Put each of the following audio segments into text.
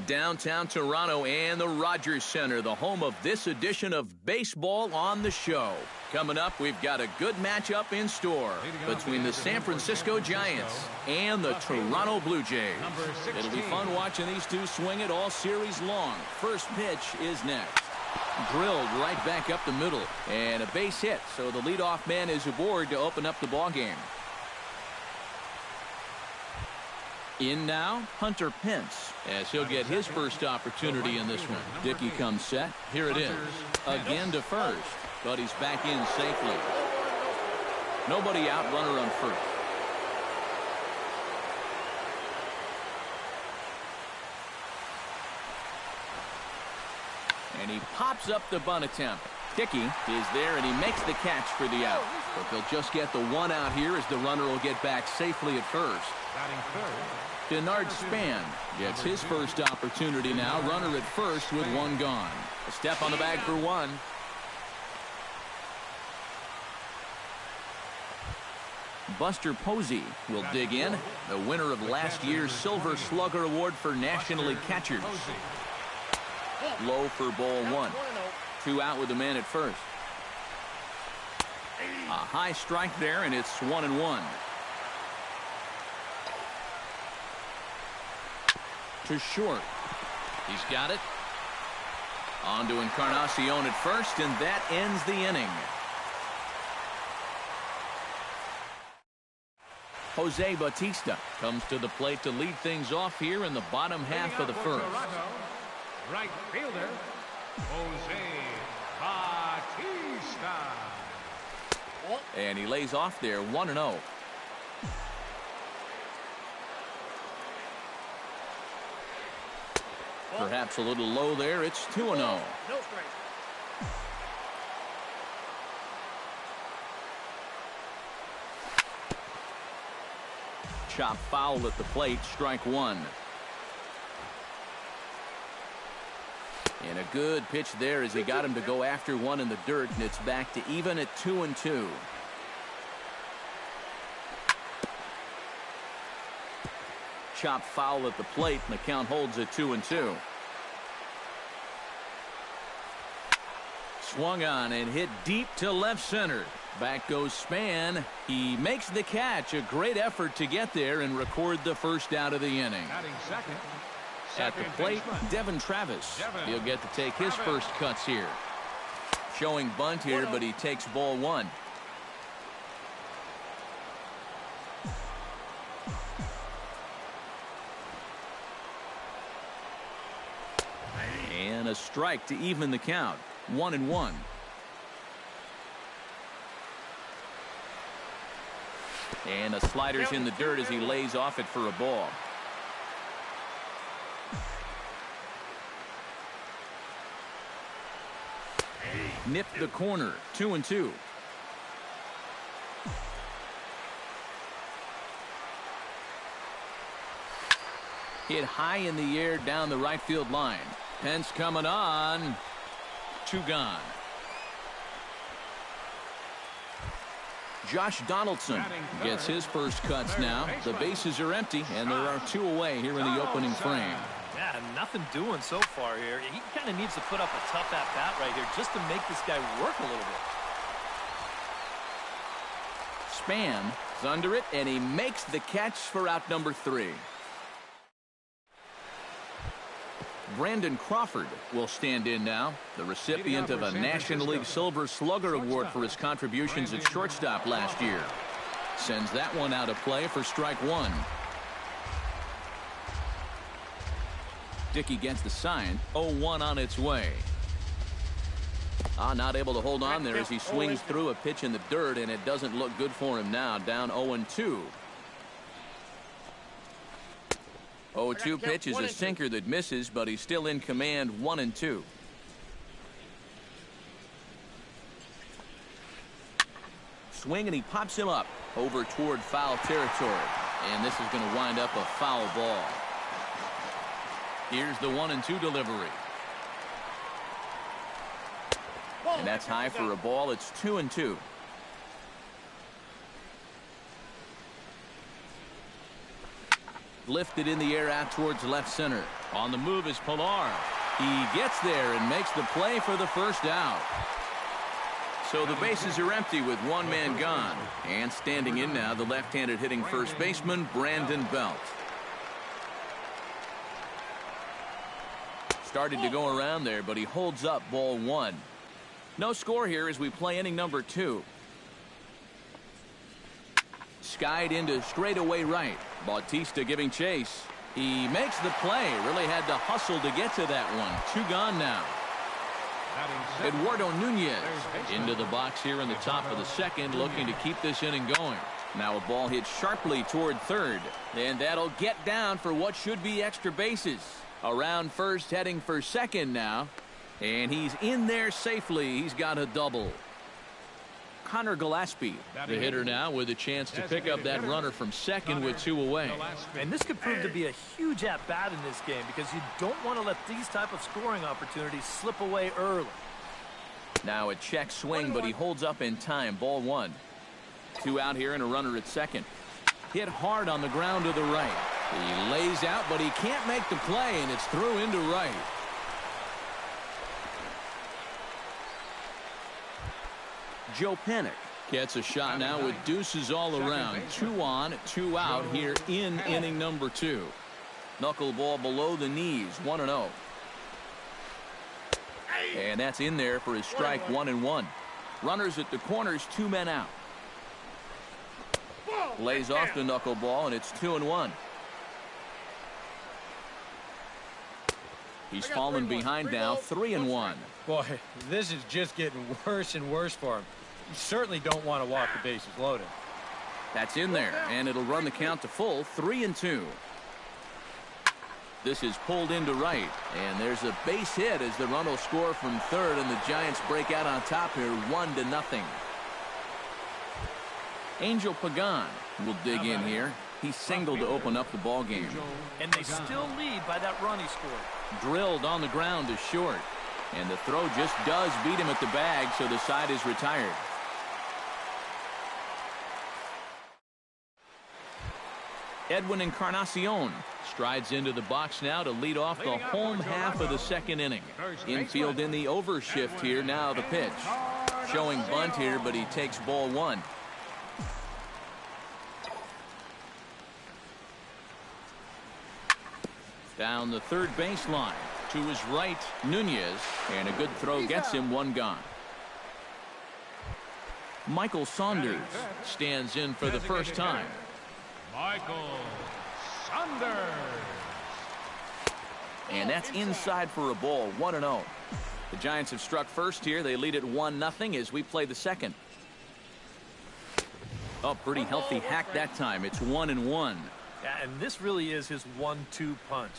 Downtown Toronto and the Rogers Center, the home of this edition of Baseball on the Show. Coming up, we've got a good matchup in store between the San Francisco Giants and the Toronto Blue Jays. It'll be fun watching these two swing it all series long. First pitch is next. Drilled right back up the middle, and a base hit, so the leadoff man is aboard to open up the ballgame. In now, Hunter Pence, as he'll get his first opportunity in this one. Dickey comes set. Here it is. Again to first, but he's back in safely. Nobody out, runner on first. And he pops up the bunt attempt. Dickey is there, and he makes the catch for the out. But they'll just get the one out here as the runner will get back safely at first. Denard Span gets his first opportunity now. Runner at first with one gone. A step on the bag for one. Buster Posey will dig in, the winner of last year's Silver Slugger Award for National League catchers. Low for ball one. 2 out with the man at first. A high strike there, and it's 1-1. To short. He's got it. On to Encarnacion at first, and that ends the inning. Jose Bautista comes to the plate to lead things off here in the bottom half of the first. Right fielder, Jose Bautista. And he lays off there, 1-0. Perhaps a little low there. It's 2-0. No strike. Chop foul at the plate, strike one. And a good pitch there as he got him to go after one in the dirt, and it's back to even at 2-2. Chop foul at the plate, and the count holds at 2-2. Swung on and hit deep to left center. Back goes Span. He makes the catch. A great effort to get there and record the first out of the inning. At the plate, Devin Travis. He'll get to take his first cuts here. Showing bunt here, but he takes ball one. And a strike to even the count. 1-1. And the slider's in the dirt as he lays off it for a ball. Nipped the corner. 2-2. Hit high in the air down the right field line. Pence coming on. 2 gone. Josh Donaldson gets his first cuts now. The bases are empty, and there are 2 away here in the opening frame. Yeah, nothing doing so far here. He kind of needs to put up a tough at-bat right here just to make this guy work a little bit. Span is under it, and he makes the catch for out number 3. Brandon Crawford will stand in now, the recipient of a National League Silver Slugger Award for his contributions at shortstop last year. Sends that one out of play for strike one. Dickey gets the sign. 0-1 on its way. Not able to hold on there as he swings through a pitch in the dirt, and it doesn't look good for him now. Down 0-2. 0-2 pitch is a sinker that misses, but he's still in command. 1-2. Swing, and he pops him up over toward foul territory, and this is going to wind up a foul ball. Here's the 1-2 delivery, and that's high for a ball. It's 2-2. Lifted in the air out towards left center. On the move is Pilar. He gets there and makes the play for the first out. So the bases are empty with one man gone. And standing in now, the left-handed hitting first baseman, Brandon Belt. Started to go around there, but he holds up ball one. No score here as we play inning number 2. Skied into straightaway right. Bautista giving chase. He makes the play. Really had to hustle to get to that one. 2 gone now. Eduardo Nunez into the box here in the top of the second, looking to keep this inning going. Now a ball hit sharply toward third, and that'll get down for what should be extra bases. Around first, heading for second now, and he's in there safely. He's got a double. Connor Gillespie, the hitter now, with a chance to pick up that runner from second with 2 away. And this could prove to be a huge at-bat in this game because you don't want to let these type of scoring opportunities slip away early. Now a check swing, but he holds up in time. Ball 1. 2 out here and a runner at second. Hit hard on the ground to the right. He lays out, but he can't make the play, and it's through into right. Joe Panik gets a shot now with deuces all around. 2 on, 2 out here in inning number 2. Knuckleball below the knees, 1-0. And that's in there for his strike, 1-1. Runners at the corners, 2 men out. Lays off the knuckleball, and it's 2-1. He's fallen behind now, 3-1. Boy, this is just getting worse and worse for him. You certainly don't want to walk the bases loaded. That's in there, and it'll run the count to full, 3-2. This is pulled into right, and there's a base hit as the run will score from third, and the Giants break out on top here, 1-0. Angel Pagan will dig in here. He singled to open up the ball game. And they still lead by that run he scored. Drilled on the ground to short, and the throw just does beat him at the bag, so the side is retired. Edwin Encarnacion strides into the box now to lead off the home half of the second inning. Infield in the overshift here. Now the pitch. Showing bunt here, but he takes ball 1. Down the third baseline to his right, Nunez, and a good throw gets him 1 gone. Michael Saunders stands in for the first time. Michael Saunders. And that's inside for a ball, 1-0. The Giants have struck first here. They lead at 1-0 as we play the second. Oh, pretty healthy hack that time. It's 1-1. Yeah, and this really is his 1-2 punch.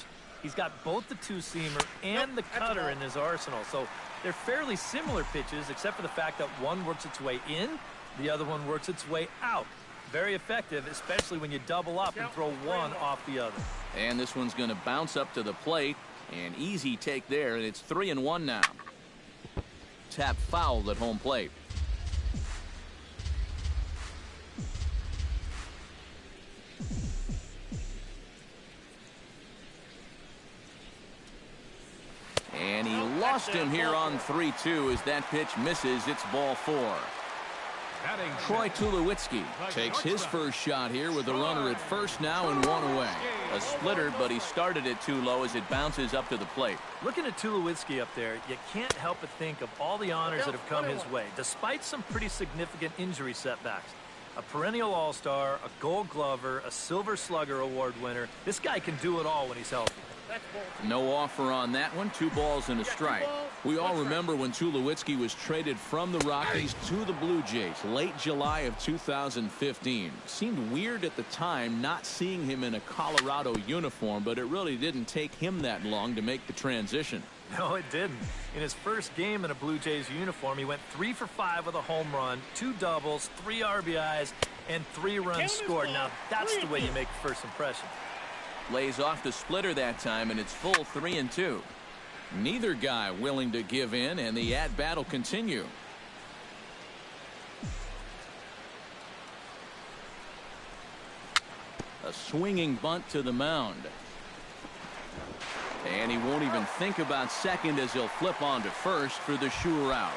He's got both the two-seamer and the cutter in his arsenal. So they're fairly similar pitches, except for the fact that one works its way in, the other one works its way out. Very effective, especially when you double up and throw one off the other. And this one's going to bounce up to the plate. An easy take there, and it's 3-1 now. Tap fouled at home plate. And he lost him here on 3-2 as that pitch misses. It's ball 4. Troy Tulowitzki takes his first shot here with a runner at first now and 1 away. A splitter, but he started it too low as it bounces up to the plate. Looking at Tulowitzki up there, you can't help but think of all the honors that have come his way, despite some pretty significant injury setbacks. A perennial all-star, a gold glover, a silver slugger award winner. This guy can do it all when he's healthy. No offer on that one. 2 balls and a strike. We all remember when Tulowitzki was traded from the Rockies to the Blue Jays late July of 2015. Seemed weird at the time not seeing him in a Colorado uniform, but it really didn't take him that long to make the transition. No, it didn't. In his first game in a Blue Jays uniform, he went 3 for 5 with a home run, 2 doubles, 3 RBIs, and 3 runs scored. Now, that's the way you make a first impression. Lays off the splitter that time, and it's full 3-2. Neither guy willing to give in, and the at-bat will continue. A A swinging bunt to the mound. And he won't even think about second as he'll flip on to first for the sure out.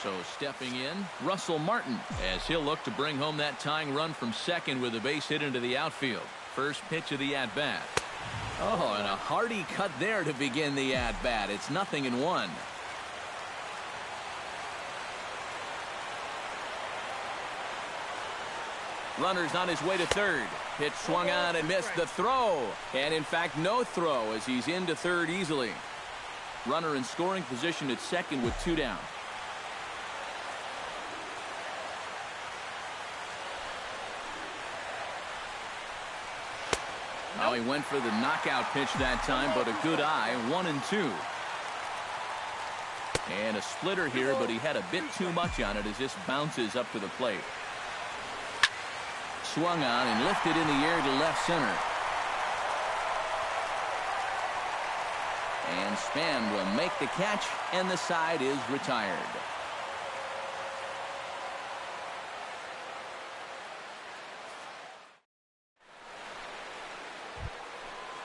So stepping in, Russell Martin, as he'll look to bring home that tying run from second with a base hit into the outfield. First pitch of the at-bat. Oh, and a hearty cut there to begin the at-bat. It's 0-1. Runner's on his way to third. Pitch swung on and missed the throw. And in fact, no throw as he's into third easily. Runner in scoring position at second with 2 down. Oh, he went for the knockout pitch that time, but a good eye. 1-2. And a splitter here, but he had a bit too much on it as this bounces up to the plate. Swung on and lifted in the air to left center. And Span will make the catch, and the side is retired.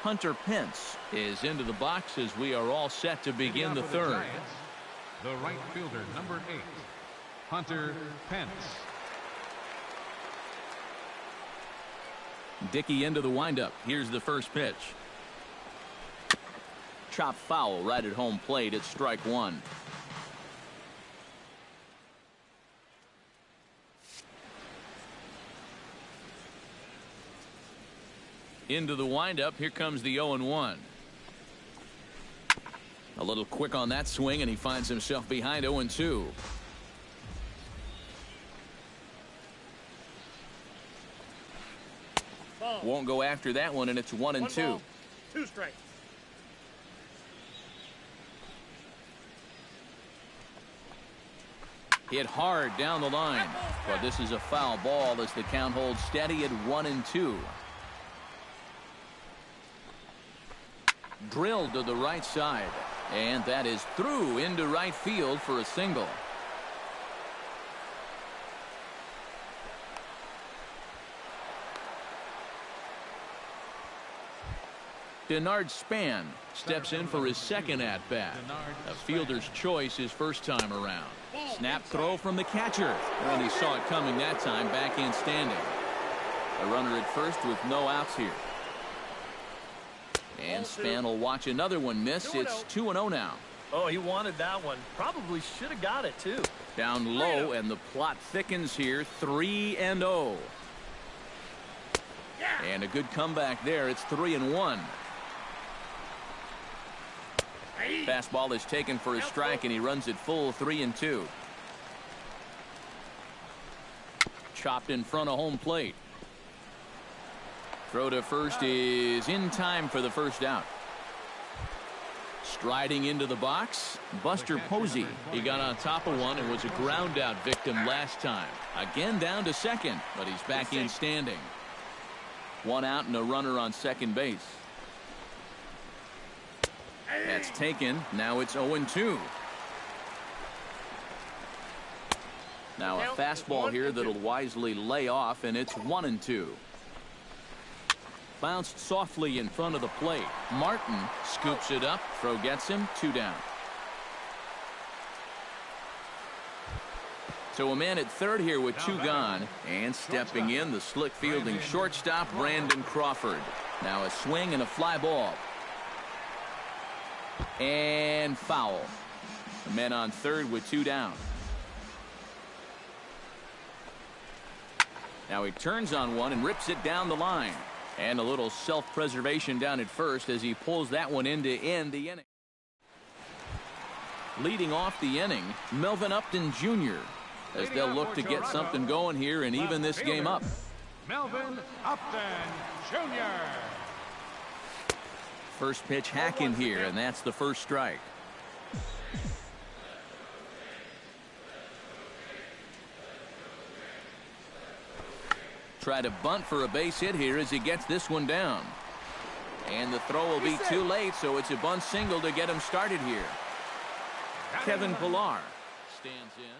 Hunter Pence is into the box as we are all set to begin the third. The right fielder, number 8, Hunter Pence. Dickey into the windup. Here's the first pitch. Chop foul right at home plate. It's strike one. Into the windup. Here comes the 0-1. A little quick on that swing, and he finds himself behind 0-2. Won't go after that one, and it's 1-2. 2 strikes. Hit hard down the line, but this is a foul ball as the count holds steady at 1-2. Drilled to the right side, and that is through into right field for a single. Denard Span steps in for his second at-bat. A fielder's choice his first time around. Snap throw from the catcher, and he saw it coming that time, back in standing. A runner at first with no outs here. And Span will watch another one miss. It's 2-0 now. Oh, he wanted that one. Probably should have got it, too. Down low, and the plot thickens here. 3-0. And a good comeback there. It's 3-1. Fastball is taken for a strike, and he runs it full 3-2. Chopped in front of home plate. Throw to first is in time for the first out. Striding into the box, Buster Posey. He got on top of one and was a ground out victim last time. Again down to second, but he's back in standing. 1 out and a runner on second base. That's taken. Now it's 0-2. Now a fastball here that'll wisely lay off, and it's 1-2. Bounced softly in front of the plate. Martin scoops it up. Throw gets him. 2 down. So a man at third here with 2 gone, and stepping in, the slick fielding shortstop Brandon Crawford. Now a swing and a fly ball. And foul. The men on third with 2 down. Now he turns on one and rips it down the line. And a little self-preservation down at first as he pulls that one in to end the inning. Leading off the inning, Melvin Upton Jr. as they'll look to get something going here and even this game up. Melvin Upton Jr. First pitch hacking here, and that's the first strike. Try to bunt for a base hit here as he gets this one down. And the throw will be too late, so it's a bunt single to get him started here. Kevin Pillar stands in.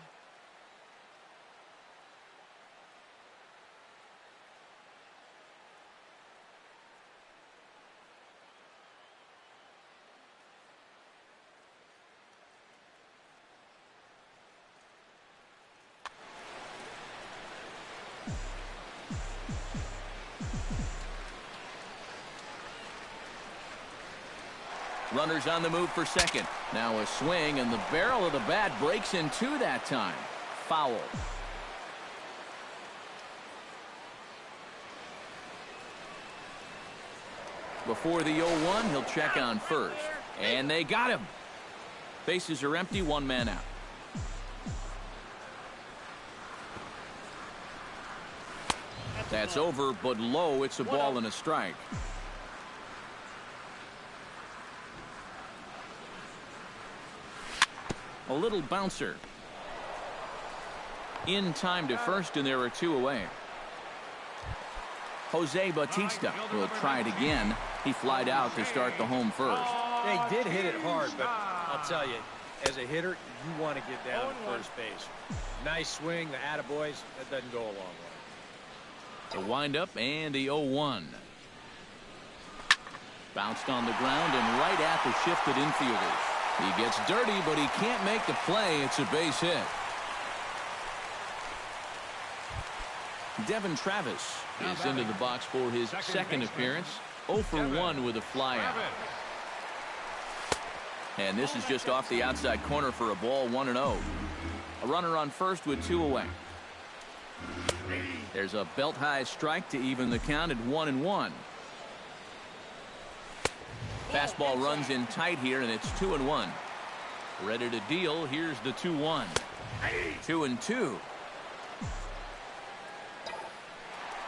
Runners on the move for second. Now a swing, and the barrel of the bat breaks in two that time. Foul. Before the 0-1, he'll check on first. And they got him. Bases are empty, one man out. That's over, but low. It's a ball and a strike. A little bouncer. In time to first, and there are two away. Jose Bautista will try it again. He flied out to start the home first. They did hit it hard, but I'll tell you, as a hitter, you want to get down to first base. Nice swing, the attaboys, that doesn't go a long way. The windup and the 0-1. Bounced on the ground and right at the shifted infielders. He gets dirty, but he can't make the play. It's a base hit. Devin Travis is into the box for his second appearance. 0 for 1 with a flyout. And this is just off the outside corner for a ball, 1-0. A runner on first with two away. There's a belt-high strike to even the count at 1-1. Fastball runs in tight here, and it's 2-1. Ready to deal. Here's the 2-1. 2-2.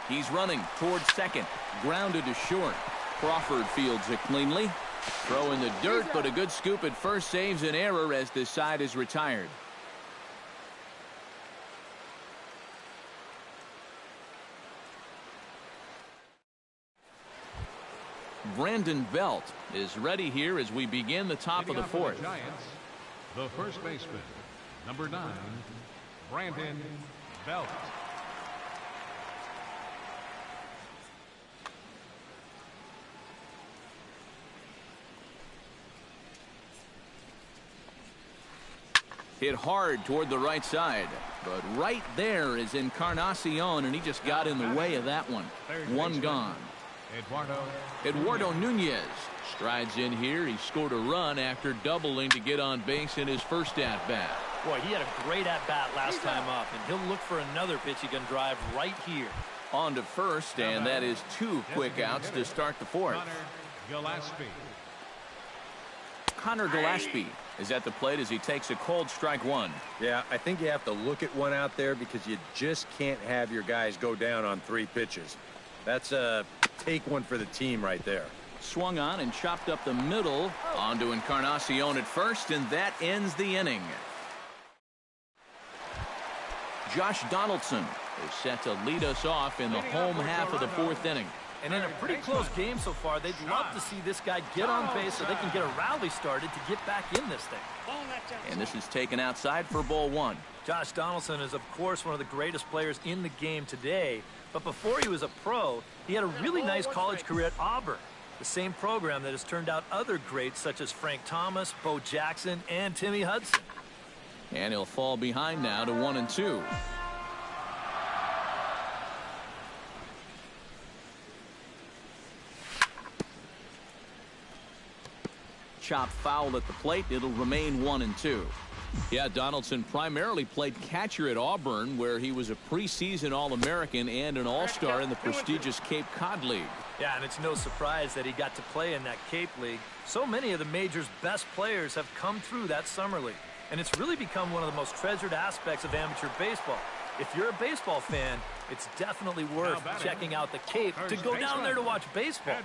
He's running towards second. Grounded to short. Crawford fields it cleanly. Throw in the dirt, but a good scoop at first saves an error as this side is retired. Brandon Belt is ready here as we begin the top of the fourth. Giants, the first baseman, number 9, Brandon Belt. Hit hard toward the right side, but right there is Encarnacion, and he just got in the way of that one. One gone. Eduardo Nunez strides in here. He scored a run after doubling to get on base in his first at-bat. Boy, he had a great at-bat last time up, and he'll look for another pitch he can drive right here. On to first, and that is two quick outs to start the fourth. Connor Gillespie is at the plate as he takes a cold strike one. Yeah, I think you have to look at one out there because you just can't have your guys go down on 3 pitches. That's a take one for the team right there. Swung on and chopped up the middle. On to Encarnacion at first, and that ends the inning. Josh Donaldson is set to lead us off in the home half of the fourth inning. And in a pretty close game so far, they'd love to see this guy get on base so they can get a rally started to get back in this thing. And this is taken outside for ball 1. Josh Donaldson is, of course, one of the greatest players in the game today. But before he was a pro, he had a really nice college career at Auburn, the same program that has turned out other greats such as Frank Thomas, Bo Jackson, and Timmy Hudson. And he'll fall behind now to 1-2. Chop foul at the plate. It'll remain 1-2. Yeah, Donaldson primarily played catcher at Auburn, where he was a preseason All-American and an All-Star in the prestigious Cape Cod League. Yeah, and it's no surprise that he got to play in that Cape League. So many of the major's best players have come through that summer league, and it's really become one of the most treasured aspects of amateur baseball. If you're a baseball fan, it's definitely worth checking out the Cape to go down there to watch baseball.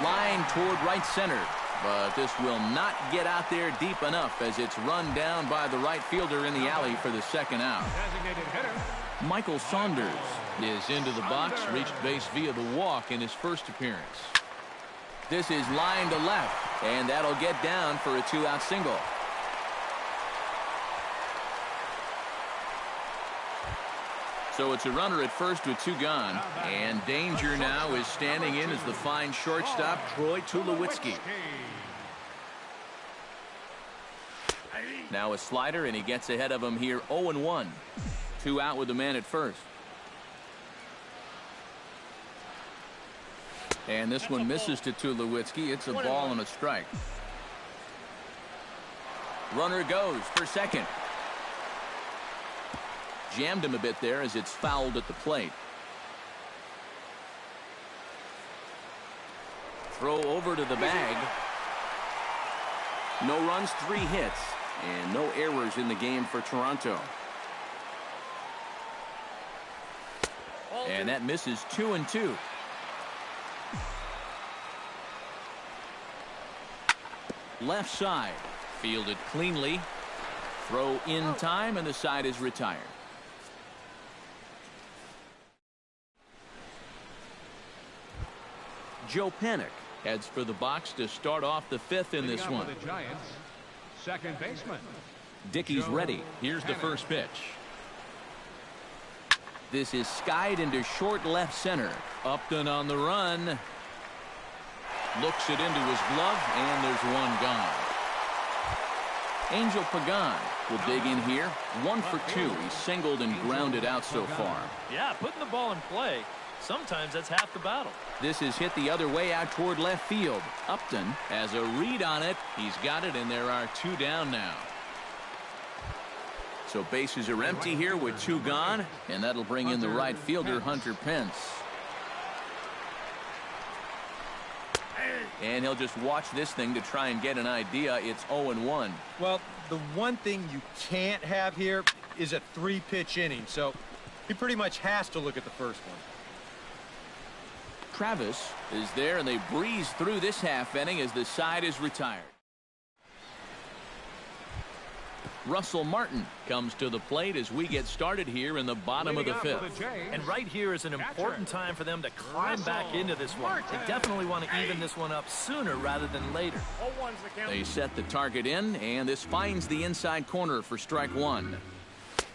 Line toward right center, but this will not get out there deep enough as it's run down by the right fielder in the alley for the second out. Michael Saunders is into the box, reached base via the walk in his first appearance. This is line to left, and that'll get down for a 2-out single. So it's a runner at first with 2 gone, and danger now is standing in as the fine shortstop Troy Tulowitzki. Now a slider, and he gets ahead of him here. 0-1. 2 out with the man at first. And this one misses to Tulowitzki. It's a ball and a strike. Runner goes for second. Jammed him a bit there as it's fouled at the plate. Throw over to the bag. No runs, 3 hits, and no errors in the game for Toronto. And that misses 2-2. Left side, fielded cleanly. Throw in time, and the side is retired. Joe Panik heads for the box to start off the 5th in this one. The Giants, second baseman. Dickey's ready. Here's the first pitch. This is skied into short left center. Upton on the run. Looks it into his glove, and there's one gone. Angel Pagan will dig in here. 1 for 2. He's singled and grounded out so far. Yeah, putting the ball in play. Sometimes that's half the battle. This is hit the other way out toward left field. Upton has a read on it. He's got it, and there are 2 down now. So bases are empty here with 2 gone, and that'll bring in the right fielder, Hunter Pence. And he'll just watch this thing to try and get an idea. It's 0-1. Well, the one thing you can't have here is a 3-pitch inning, so he pretty much has to look at the first one. Travis is there, and they breeze through this half inning as the side is retired. Russell Martin comes to the plate as we get started here in the bottom of the 5th. And right here is an important time for them to climb back into this one. They definitely want to even this one up sooner rather than later. They set the target in, and this finds the inside corner for strike 1.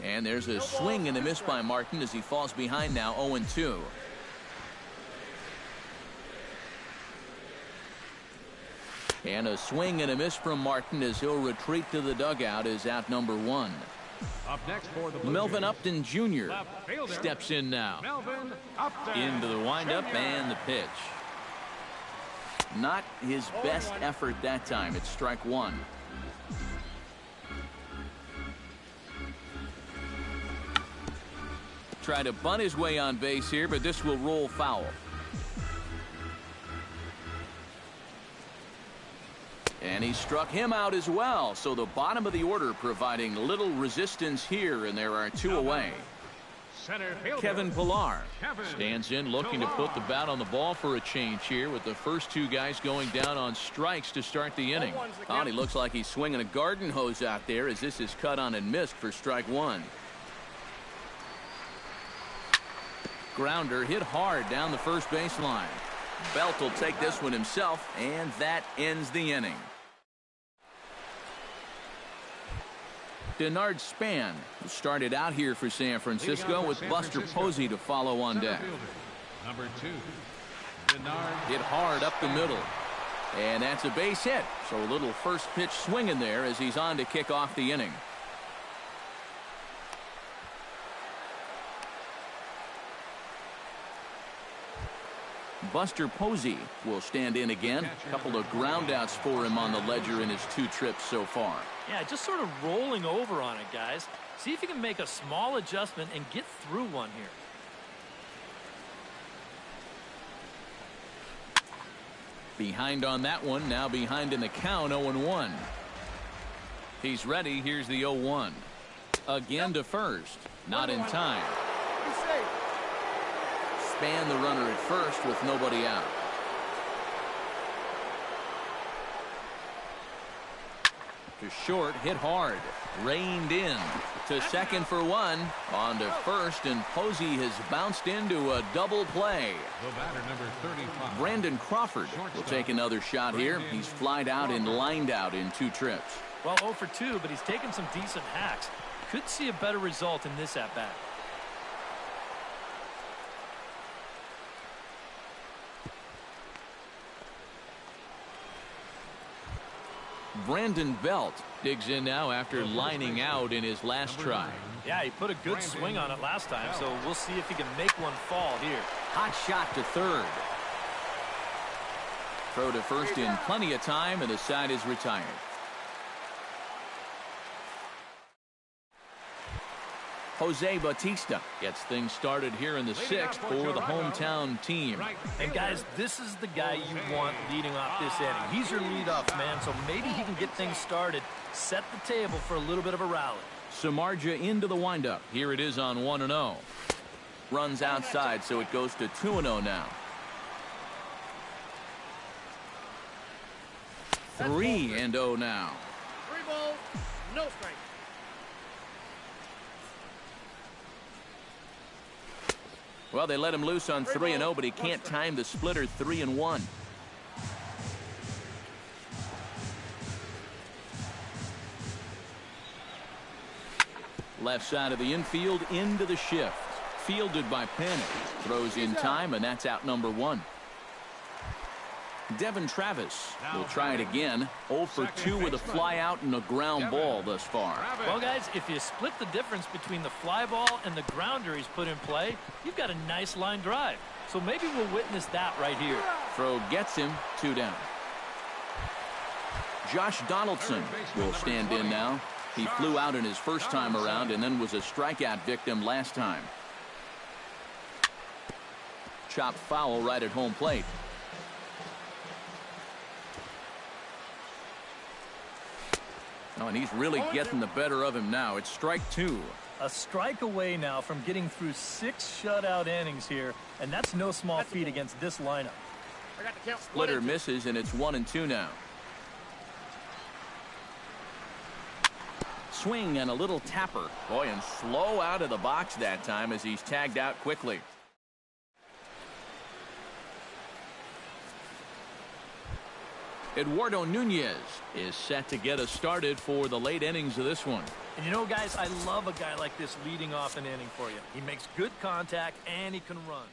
And there's a swing and a miss by Martin as he falls behind now, 0-2. And a swing and a miss from Martin as he'll retreat to the dugout is out number 1. Up next for the Melvin Upton Jr. steps in now. Melvin Upton. Into the windup and the pitch. Not his best effort that time. It's strike 1. Try to bunt his way on base here, but this will roll foul. And he struck him out as well. So the bottom of the order providing little resistance here, and there are 2 away. Kevin Pillar stands in looking to put the bat on the ball for a change here with the first 2 guys going down on strikes to start the inning. Oh, and he looks like he's swinging a garden hose out there as this is cut on and missed for strike 1. Grounder hit hard down the first baseline. Belt will take this one himself, and that ends the inning. Denard Span started out here for San Francisco with Buster Posey to follow on deck. Number 2, Denard. Hit hard up the middle. And that's a base hit. So a little first pitch swing in there as he's on to kick off the inning. Buster Posey will stand in again. A couple of groundouts for him on the ledger in his 2 trips so far. Yeah, just sort of rolling over on it, guys. See if you can make a small adjustment and get through one here. Behind on that one, now behind in the count, 0-1. He's ready. Here's the 0-1. Again to first. Not in time. Span the runner at first with nobody out. To short, hit hard. Reined in. To second for 1. On to first, and Posey has bounced into a double play. The batter, number 35. Brandon Crawford will take another shot here. He's flied out and lined out in 2 trips. Well, 0 for 2, but he's taken some decent hacks. Could see a better result in this at-bat. Brandon Belt digs in now after lining out in his last try. Yeah, he put a good swing on it last time, so we'll see if he can make one fall here. Hot shot to third. Throw to first in plenty of time, and the side is retired. Jose Bautista gets things started here in the sixth for the hometown team. And guys, this is the guy you want leading off this inning. He's your leadoff man, so maybe he can get things started, set the table for a little bit of a rally. Samardzija into the windup. Here it is on 1-0. Runs outside, so it goes to 2-0 now. 3-0 now. 3 balls, no strike. Well, they let him loose on 3-0, but he can't time the splitter. 3-1. Left side of the infield into the shift. Fielded by Panik. Throws in time, and that's out number 1. Devin Travis will try it again. 0 for 2 with a fly out and a ground ball thus far. Well, guys, if you split the difference between the fly ball and the grounder he's put in play, you've got a nice line drive. So maybe we'll witness that right here. Throw gets him. 2 down. Josh Donaldson will stand in now. He flew out in his first time around and then was a strikeout victim last time. Chopped foul right at home plate. Oh, and he's really getting the better of him now. It's strike 2. A strike away now from getting through 6 shutout innings here, and that's no small feat against this lineup. I got the count. Splitter misses, and it's 1-2 now. Swing and a little tapper. Boy, and slow out of the box that time as he's tagged out quickly. Eduardo Nunez is set to get us started for the late innings of this one. And you know, guys, I love a guy like this leading off an inning for you. He makes good contact, and he can run.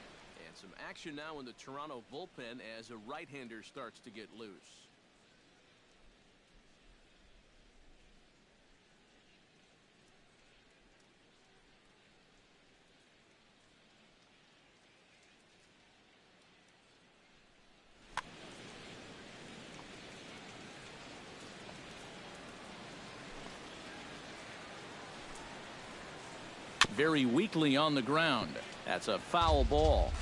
And some action now in the Toronto bullpen as a right-hander starts to get loose. Very weakly on the ground. That's a foul ball.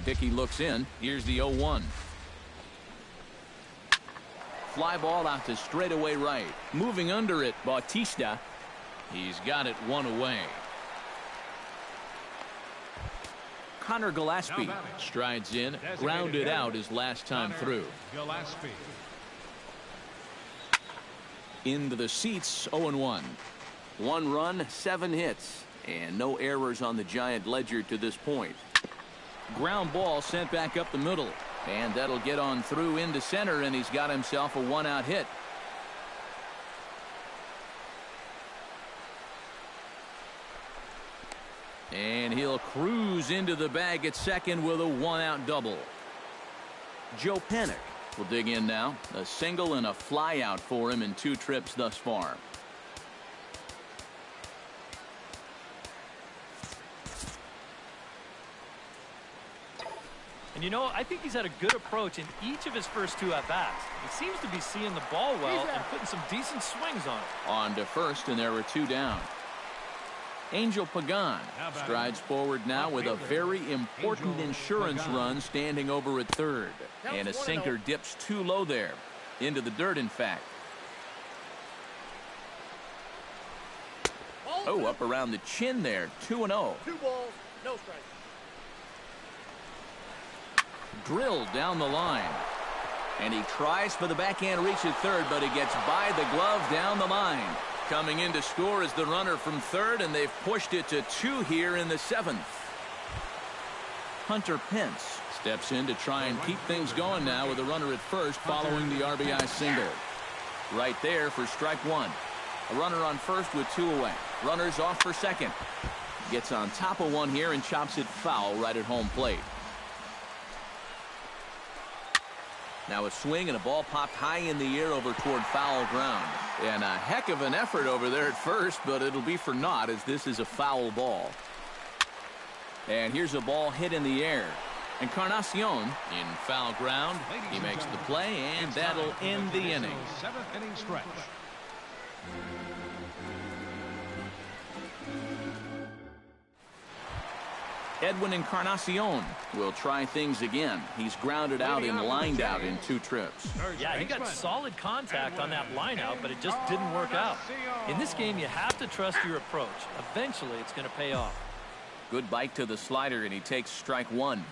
Dickey looks in. Here's the 0-1. Fly ball out to straightaway right. Moving under it, Bautista. He's got it 1 away. Connor Gillespie strides in, grounded out his last time through. Into the seats, 0-1. 1 run, 7 hits, and no errors on the Giant ledger to this point. Ground ball sent back up the middle, and that'll get on through into center, and he's got himself a 1-out hit. And he'll cruise into the bag at second with a 1-out double. Joe Panik will dig in now. A single and a fly out for him in 2 trips thus far. And you know, I think he's had a good approach in each of his first 2 at-bats. He seems to be seeing the ball well and putting some decent swings on it. On to first, and there were 2 down. Angel Pagan strides forward now with a very important insurance run standing over at third. And a sinker dips too low there. Into the dirt, in fact. Oh, up around the chin there. 2-0. 2 balls, no strike. Drilled down the line. And he tries for the backhand reach at third, but he gets by the glove down the line. Coming in to score is the runner from third, and they've pushed it to 2 here in the 7th. Hunter Pence steps in to try and keep things going now with a runner at first following the RBI single. Right there for strike 1. A runner on first with 2 away. Runners off for second. Gets on top of one here and chops it foul right at home plate. Now a swing and a ball popped high in the air over toward foul ground. And a heck of an effort over there at first, but it'll be for naught as this is a foul ball. And here's a ball hit in the air. Encarnacion in foul ground. He makes the play, and that'll end the inning. 7th inning stretch. Edwin Encarnacion will try things again. He's grounded out and lined out in 2 trips. Yeah, he got solid contact on that line out, but it just didn't work out. In this game, you have to trust your approach. Eventually, it's going to pay off. Good bite to the slider, and he takes strike 1.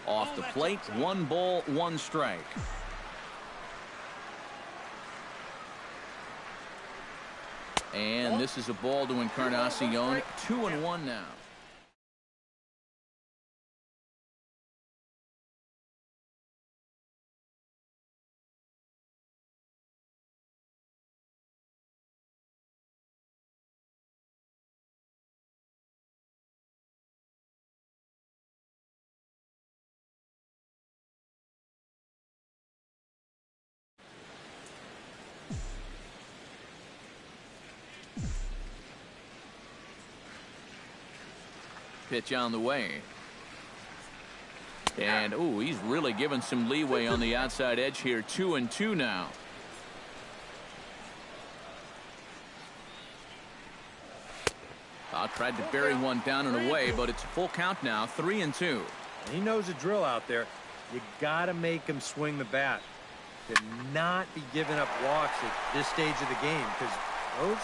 Off the plate, 1 ball, 1 strike. And this is a ball to Encarnacion. 2-1 now. Pitch on the way. And, ooh, he's really given some leeway on the outside edge here. 2-2 now. Tried to bury one down and away, but it's a full count now. 3-2. He knows the drill out there. You got to make him swing the bat. To not be giving up walks at this stage of the game, because those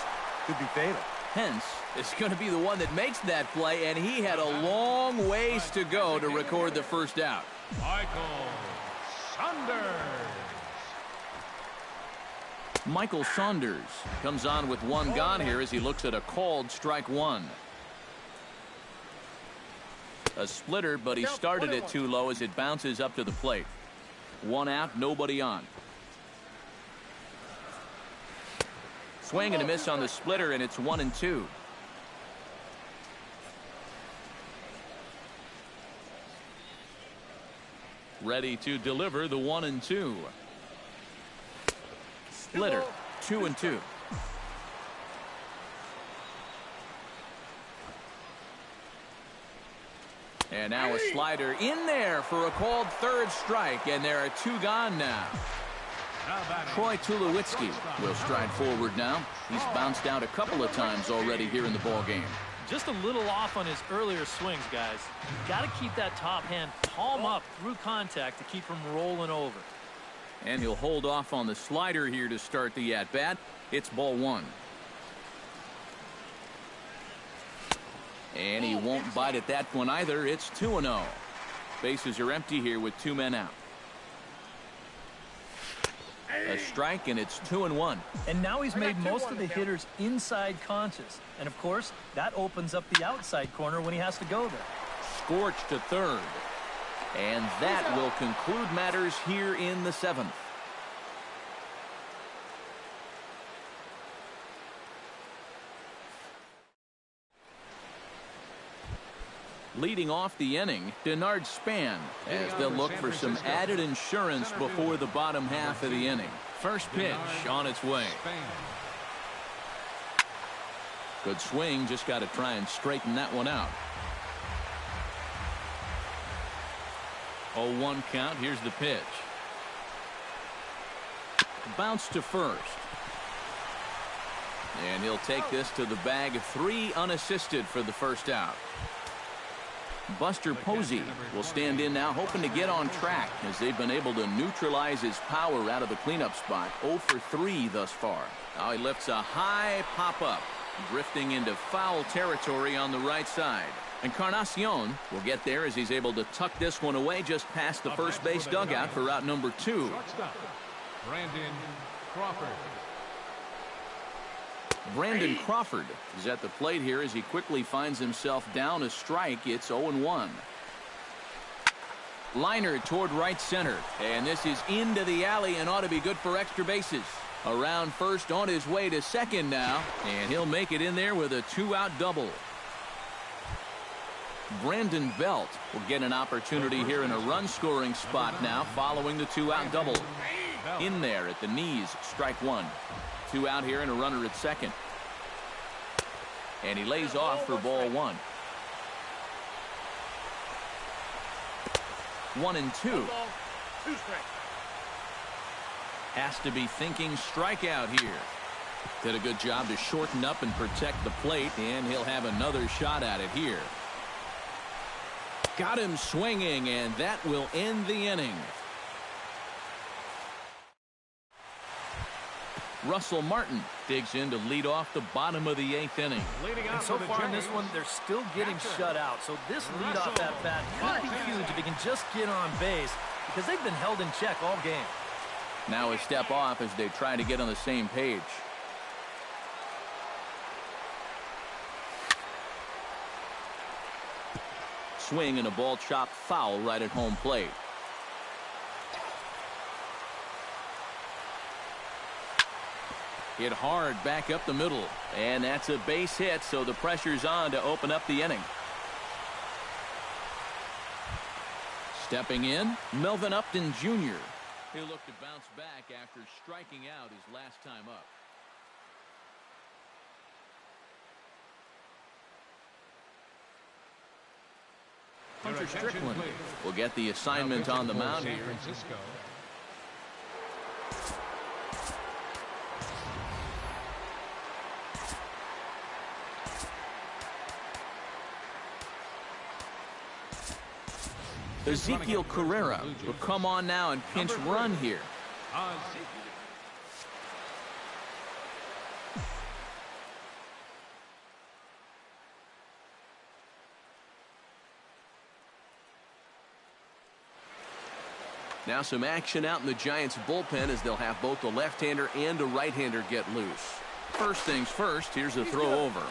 could be fatal. Hence is going to be the one that makes that play, and he had a long ways to go to record the first out. Michael Saunders. Michael Saunders comes on with 1 gone here as he looks at a called strike 1. A splitter, but he started it too low as it bounces up to the plate. 1 out, nobody on. Swing and a miss on the splitter, and it's 1-2. Ready to deliver the 1-2. Splitter, 2-2. And now a slider in there for a called 3rd strike, and there are 2 gone now. Troy Tulowitzki will stride forward now. He's bounced out a couple of times already here in the ball game. Just a little off on his earlier swings, guys. Got to keep that top hand palm up through contact to keep him rolling over. And he'll hold off on the slider here to start the at-bat. It's ball 1. And he won't bite at that one either. It's 2-0. Bases are empty here with 2 men out. A strike, and it's 2-1. And now he's made most of the hitters inside conscious. And, of course, that opens up the outside corner when he has to go there. Scorched to 3rd. And that will conclude matters here in the 7th. Leading off the inning, Denard Span, as they'll look for some added insurance before the bottom half of the inning. First pitch on its way. Good swing, just got to try and straighten that one out. 0-1 count. Here's the pitch. Bounce to first. And he'll take this to the bag. 3 unassisted for the first out. Buster Posey will stand in now, hoping to get on track as they've been able to neutralize his power out of the cleanup spot. 0 for 3 thus far. Now he lifts a high pop-up, drifting into foul territory on the right side. Encarnacion will get there as he's able to tuck this one away just past the first base dugout for out number 2. Brandon Crawford. Brandon Crawford is at the plate here as he quickly finds himself down a strike. It's 0-1. Liner toward right center, and this is into the alley and ought to be good for extra bases. Around first, on his way to second now, and he'll make it in there with a 2-out double. Brandon Belt will get an opportunity here in a run-scoring spot now following the 2-out double. In there at the knees, strike 1. 2 out here and a runner at second. And he lays off for ball 1. 1-2. One ball, two strikes. Has to be thinking strikeout here. Did a good job to shorten up and protect the plate, and he'll have another shot at it here. Got him swinging, and that will end the inning. Russell Martin digs in to lead off the bottom of the 8th inning. And so far in this one, they're still getting shut out. So this leadoff at bat could be huge if he can just get on base, because they've been held in check all game. Now a step off as they try to get on the same page. Swing and a ball chopped foul right at home plate. Hit hard back up the middle, and that's a base hit, so the pressure's on to open up the inning. Stepping in, Melvin Upton Jr. He'll look to bounce back after striking out his last time up. Hunter Strickland will get the assignment on the mound here. Ezekiel Carrera will come on now and pinch run here. Now some action out in the Giants bullpen as they'll have both the left-hander and a right-hander get loose. First things first, here's a throw over.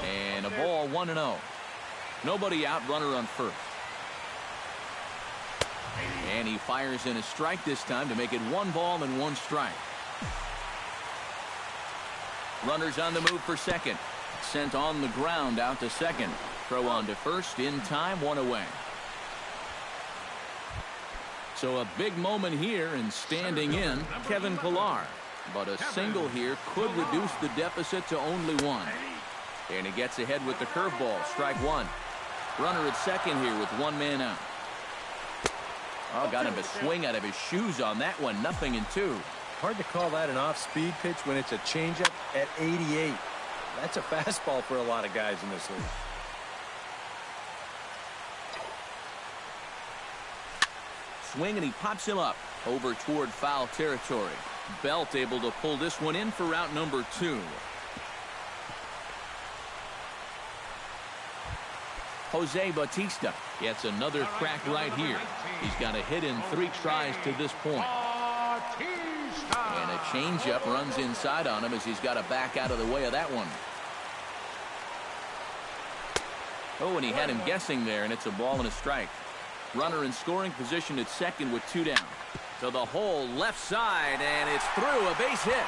And a ball, 1-0. Nobody out, runner on first. And he fires in a strike this time to make it 1 ball and 1 strike. Runners on the move for second. Sent on the ground out to second. Throw on to first in time, 1 away. So a big moment here, and standing in, Kevin Pillar. But a single here could reduce the deficit to only 1. And he gets ahead with the curveball. Strike 1. Runner at second here with 1 man out. Oh, got him to swing out of his shoes on that one. 0-2. Hard to call that an off-speed pitch when it's a changeup at 88. That's a fastball for a lot of guys in this league. Swing, and he pops him up over toward foul territory. Belt able to pull this one in for out number 2. Jose Bautista gets another crack right here. He's got a hit in 3 tries to this point. And a changeup runs inside on him as he's got to back out of the way of that one. Oh, and he had him guessing there, and it's a ball and a strike. Runner in scoring position at second with 2 down. To the hole left side, and it's through, a base hit.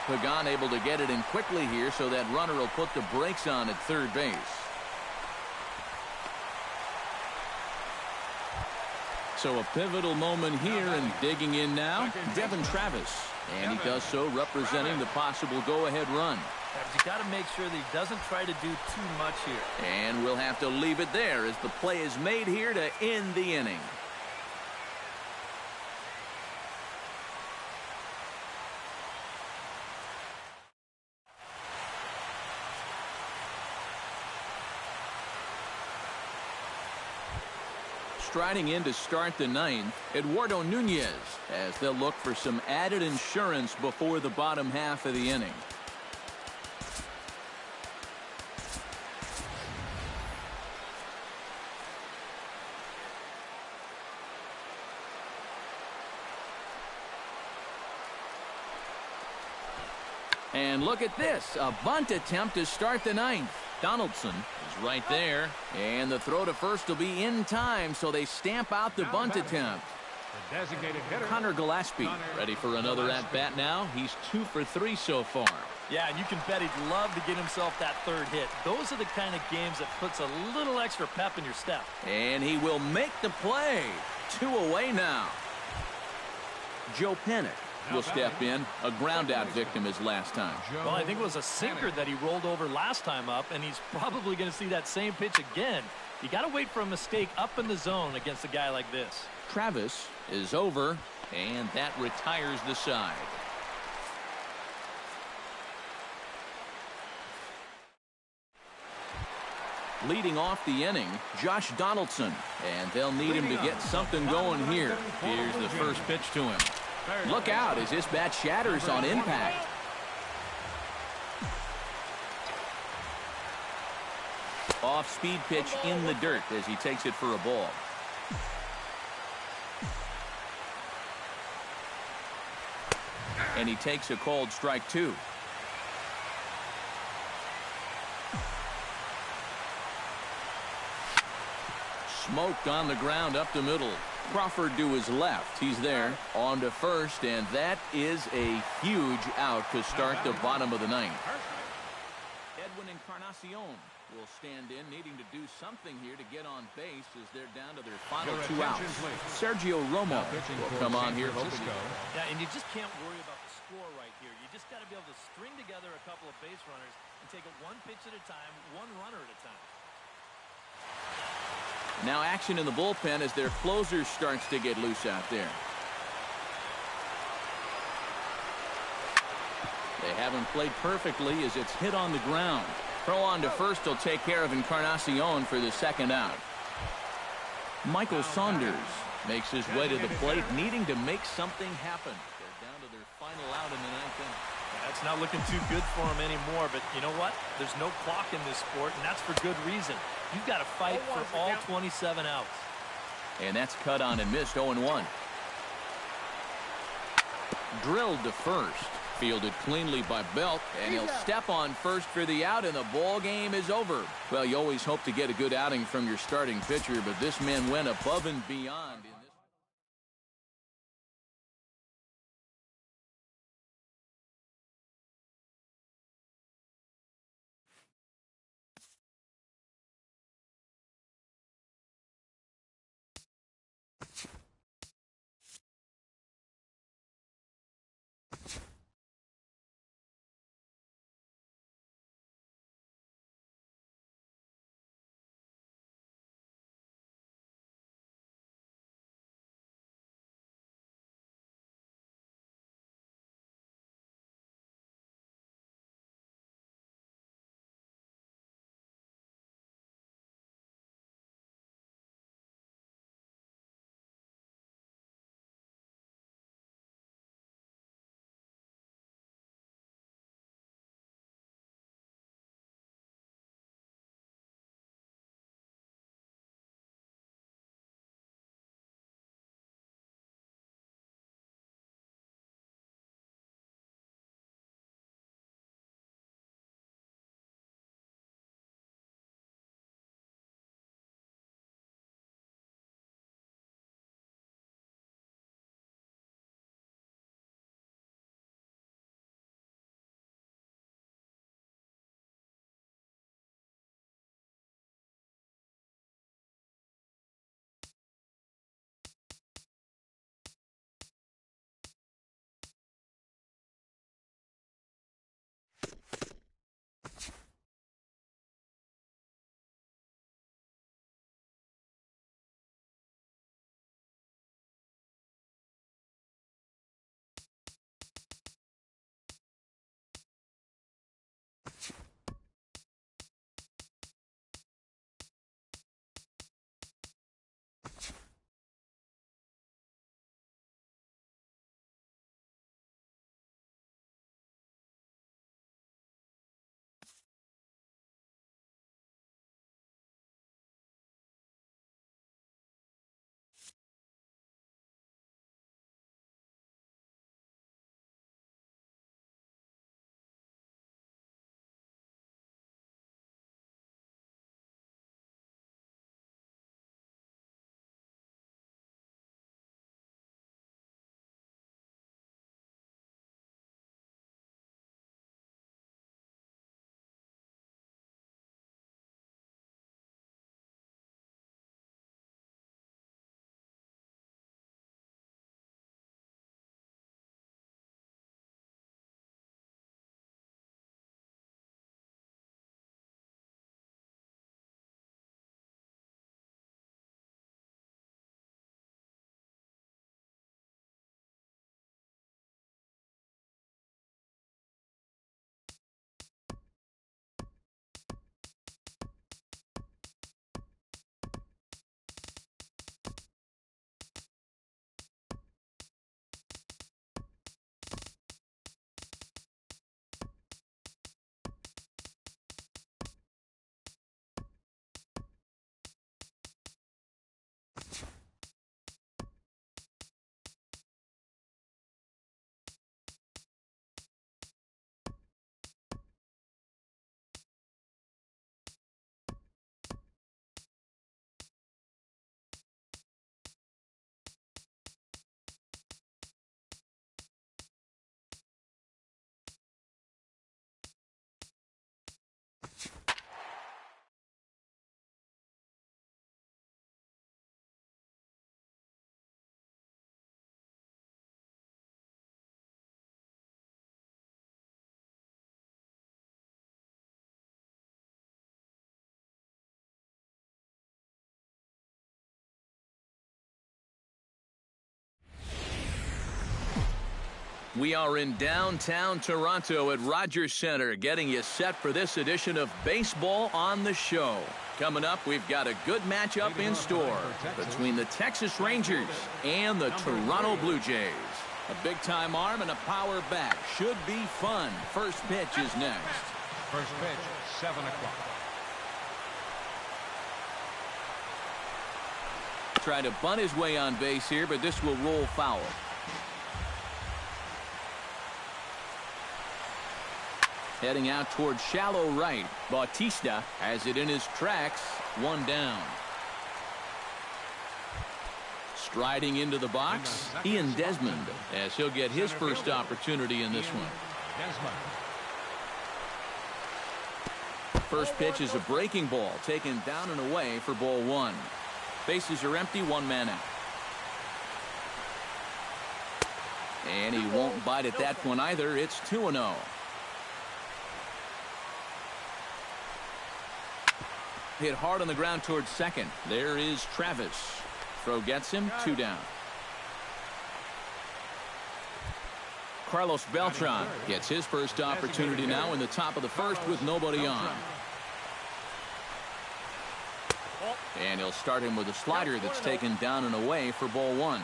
Pagan able to get it in quickly here, so that runner will put the brakes on at third base. So a pivotal moment here, and digging in now, Devin Travis. And he does so representing the possible go-ahead run. You got to make sure that he doesn't try to do too much here. And we'll have to leave it there as the play is made here to end the inning. Striding in to start the 9th, Eduardo Nunez, as they'll look for some added insurance before the bottom half of the inning. And look at this, a bunt attempt to start the 9th. Donaldson is right there, and the throw to first will be in time, so they stamp out the bunt attempt. The designated hitter, Connor Gillespie, ready for another at-bat now. He's 2 for 3 so far. Yeah, and you can bet he'd love to get himself that third hit. Those are the kind of games that puts a little extra pep in your step. And he will make the play. 2 away now. Joe Panik will step in. A ground-out victim his last time. Well, I think it was a sinker that he rolled over last time up, and he's probably going to see that same pitch again. You got to wait for a mistake up in the zone against a guy like this. Travis is over, and that retires the side. Leading off the inning, Josh Donaldson, and they'll need him to get something going here. Here's the first pitch to him. Look out as this bat shatters on impact. Off-speed pitch in the dirt as he takes it for a ball. And he takes a called strike 2. Smoked on the ground up the middle. Crawford to his left. He's there on to first, and that is a huge out to start the bottom of the ninth. Edwin Encarnacion will stand in, needing to do something here to get on base as they're down to their final 2 outs. Sergio Romo will come on here hoping to... Yeah, and you just can't worry about the score right here. You just got to be able to string together a couple of base runners and take it one pitch at a time, one runner at a time. Now action in the bullpen as their closer starts to get loose out there. They haven't played perfectly as it's hit on the ground. Throw on to first will take care of Encarnacion for the second out. Michael Saunders makes his way to the plate, needing to make something happen. They're down to their final out in the ninth inning. That's not looking too good for him anymore, but you know what? There's no clock in this sport, and that's for good reason. You've got to fight for all 27 outs. And that's cut on and missed 0-1. Drilled to first. Fielded cleanly by Belt, and he'll step on first for the out, and the ball game is over. Well, you always hope to get a good outing from your starting pitcher, but this man went above and beyond. We are in downtown Toronto at Rogers Centre, getting you set for this edition of Baseball on the Show. Coming up, we've got a good matchup in store between the Texas Rangers and the Toronto Blue Jays. A big-time arm and a power bat. Should be fun. First pitch is next. First pitch, 7 o'clock. Try to bunt his way on base here, but this will roll foul. Heading out towards shallow right. Bautista has it in his tracks. 1 down. Striding into the box, Ian Desmond, as he'll get his first opportunity in this one. First pitch is a breaking ball, taken down and away for ball 1. Bases are empty, 1 man out. And he won't bite at that one either. It's 2-0. Hit hard on the ground towards second. There is Travis. Throw gets him, 2 down. Carlos Beltran gets his first opportunity now in the top of the first with nobody on. And he'll start him with a slider that's taken down and away for ball 1.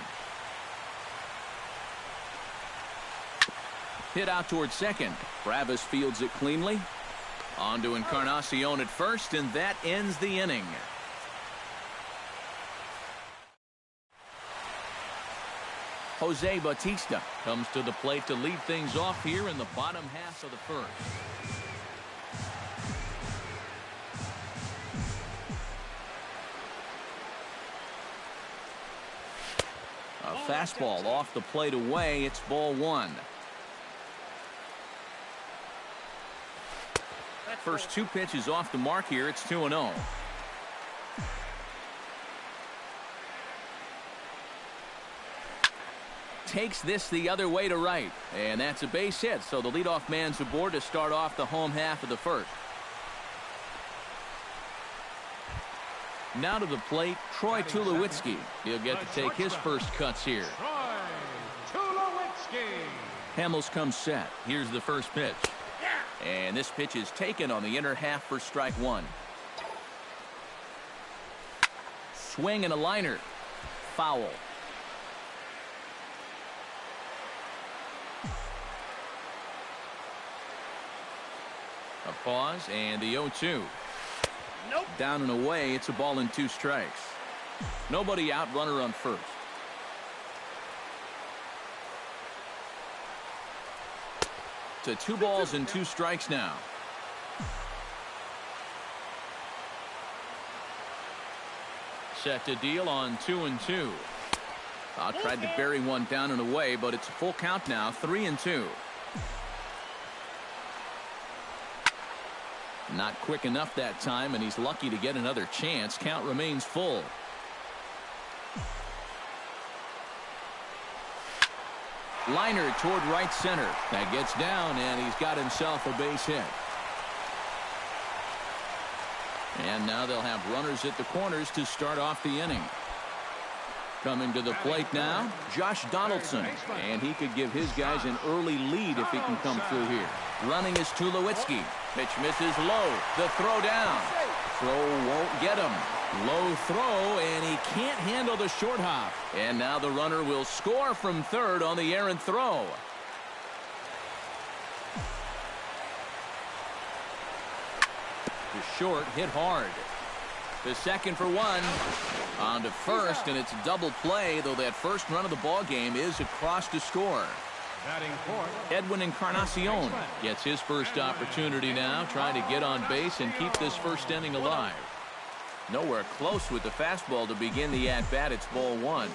Hit out towards second. Travis fields it cleanly. On to Encarnacion at first, and that ends the inning. Jose Bautista comes to the plate to lead things off here in the bottom half of the first. A fastball off the plate away. It's ball 1. First 2 pitches off the mark here. It's 2-0. Takes this the other way to right. And that's a base hit. So the leadoff man's aboard to start off the home half of the first. Now to the plate, Troy Tulowitzki. He'll get to take his first cuts here. Troy Tulowitzki. Hamels comes set. Here's the first pitch. And this pitch is taken on the inner half for strike 1. Swing and a liner. Foul. A pause and the 0-2. Nope. Down and away. It's a ball and 2 strikes. Nobody out, runner on first. To 2 balls and 2 strikes now. Set to deal on 2-2. Tried to bury one down and away, but it's a full count now. 3-2. Not quick enough that time, and he's lucky to get another chance. Count remains full. Liner toward right center. That gets down, and he's got himself a base hit. And now they'll have runners at the corners to start off the inning. Coming to the plate now, Josh Donaldson. And he could give his guys an early lead if he can come through here. Running is Tulowitzki. Pitch misses low. The throw down. Throw won't get him. Low throw, and he can't handle the short hop. And now the runner will score from third on the errant throw. To short, hit hard. To second for 1. On to first, and it's a double play, though that first run of the ball game is across to score. Batting fourth, Edwin Encarnacion gets his first opportunity now, trying to get on base and keep this first inning alive. Nowhere close with the fastball to begin the at-bat. It's ball 1.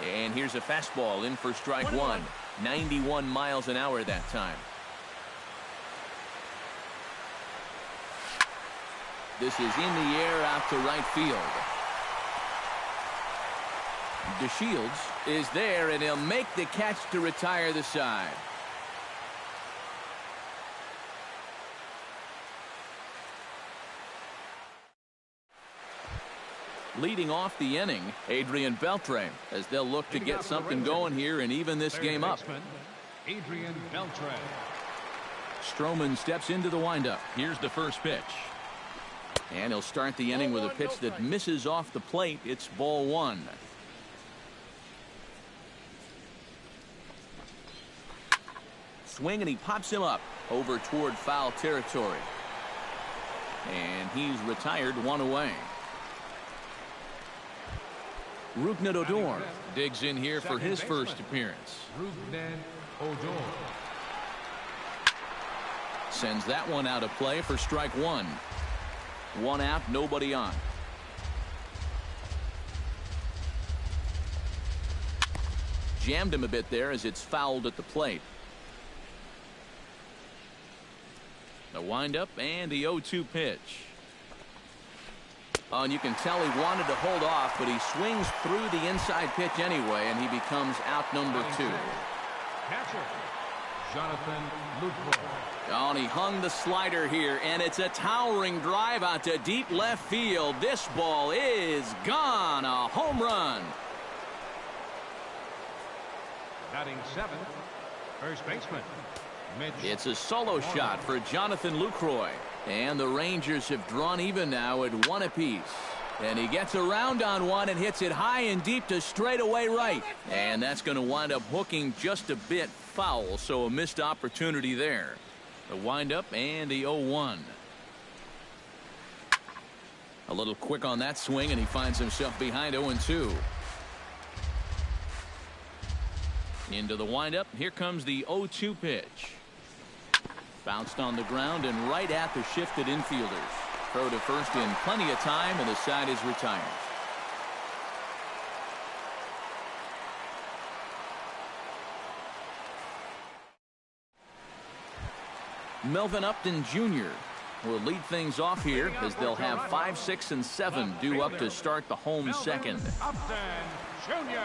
And here's a fastball in for strike 1. 91 miles an hour that time. This is in the air out to right field. DeShields is there, and he'll make the catch to retire the side. Leading off the inning, Adrian Beltre, as they'll look to get something going here and even this game up. Adrian Beltre. Stroman steps into the windup. Here's the first pitch. And he'll start the inning with a pitch that misses off the plate. It's ball one. Swing, and he pops him up over toward foul territory. And he's retired, one away. Rougned Odor digs in here for his first appearance. Rougned Odor. Sends that one out of play for strike one. One out, nobody on. Jammed him a bit there as it's fouled at the plate. The windup and the 0-2 pitch. Oh, and you can tell he wanted to hold off, but he swings through the inside pitch anyway, and he becomes out number two. Catcher, Jonathan Lucroy. Oh, and he hung the slider here, and it's a towering drive out to deep left field. This ball is gone. A home run. Batting seventh, first baseman, Mitch. It's a solo shot for Jonathan Lucroy. And the Rangers have drawn even now at one apiece. And he gets around on one and hits it high and deep to straightaway right. And that's going to wind up hooking just a bit foul, so a missed opportunity there. The windup and the 0-1. A little quick on that swing, and he finds himself behind 0-2. Into the windup. Here comes the 0-2 pitch. Bounced on the ground and right at the shifted infielders. Throw to first in plenty of time, and the side is retired. Melvin Upton Jr. will lead things off here as they'll have 5, 6, and 7 due up to start the home second. Upton Jr.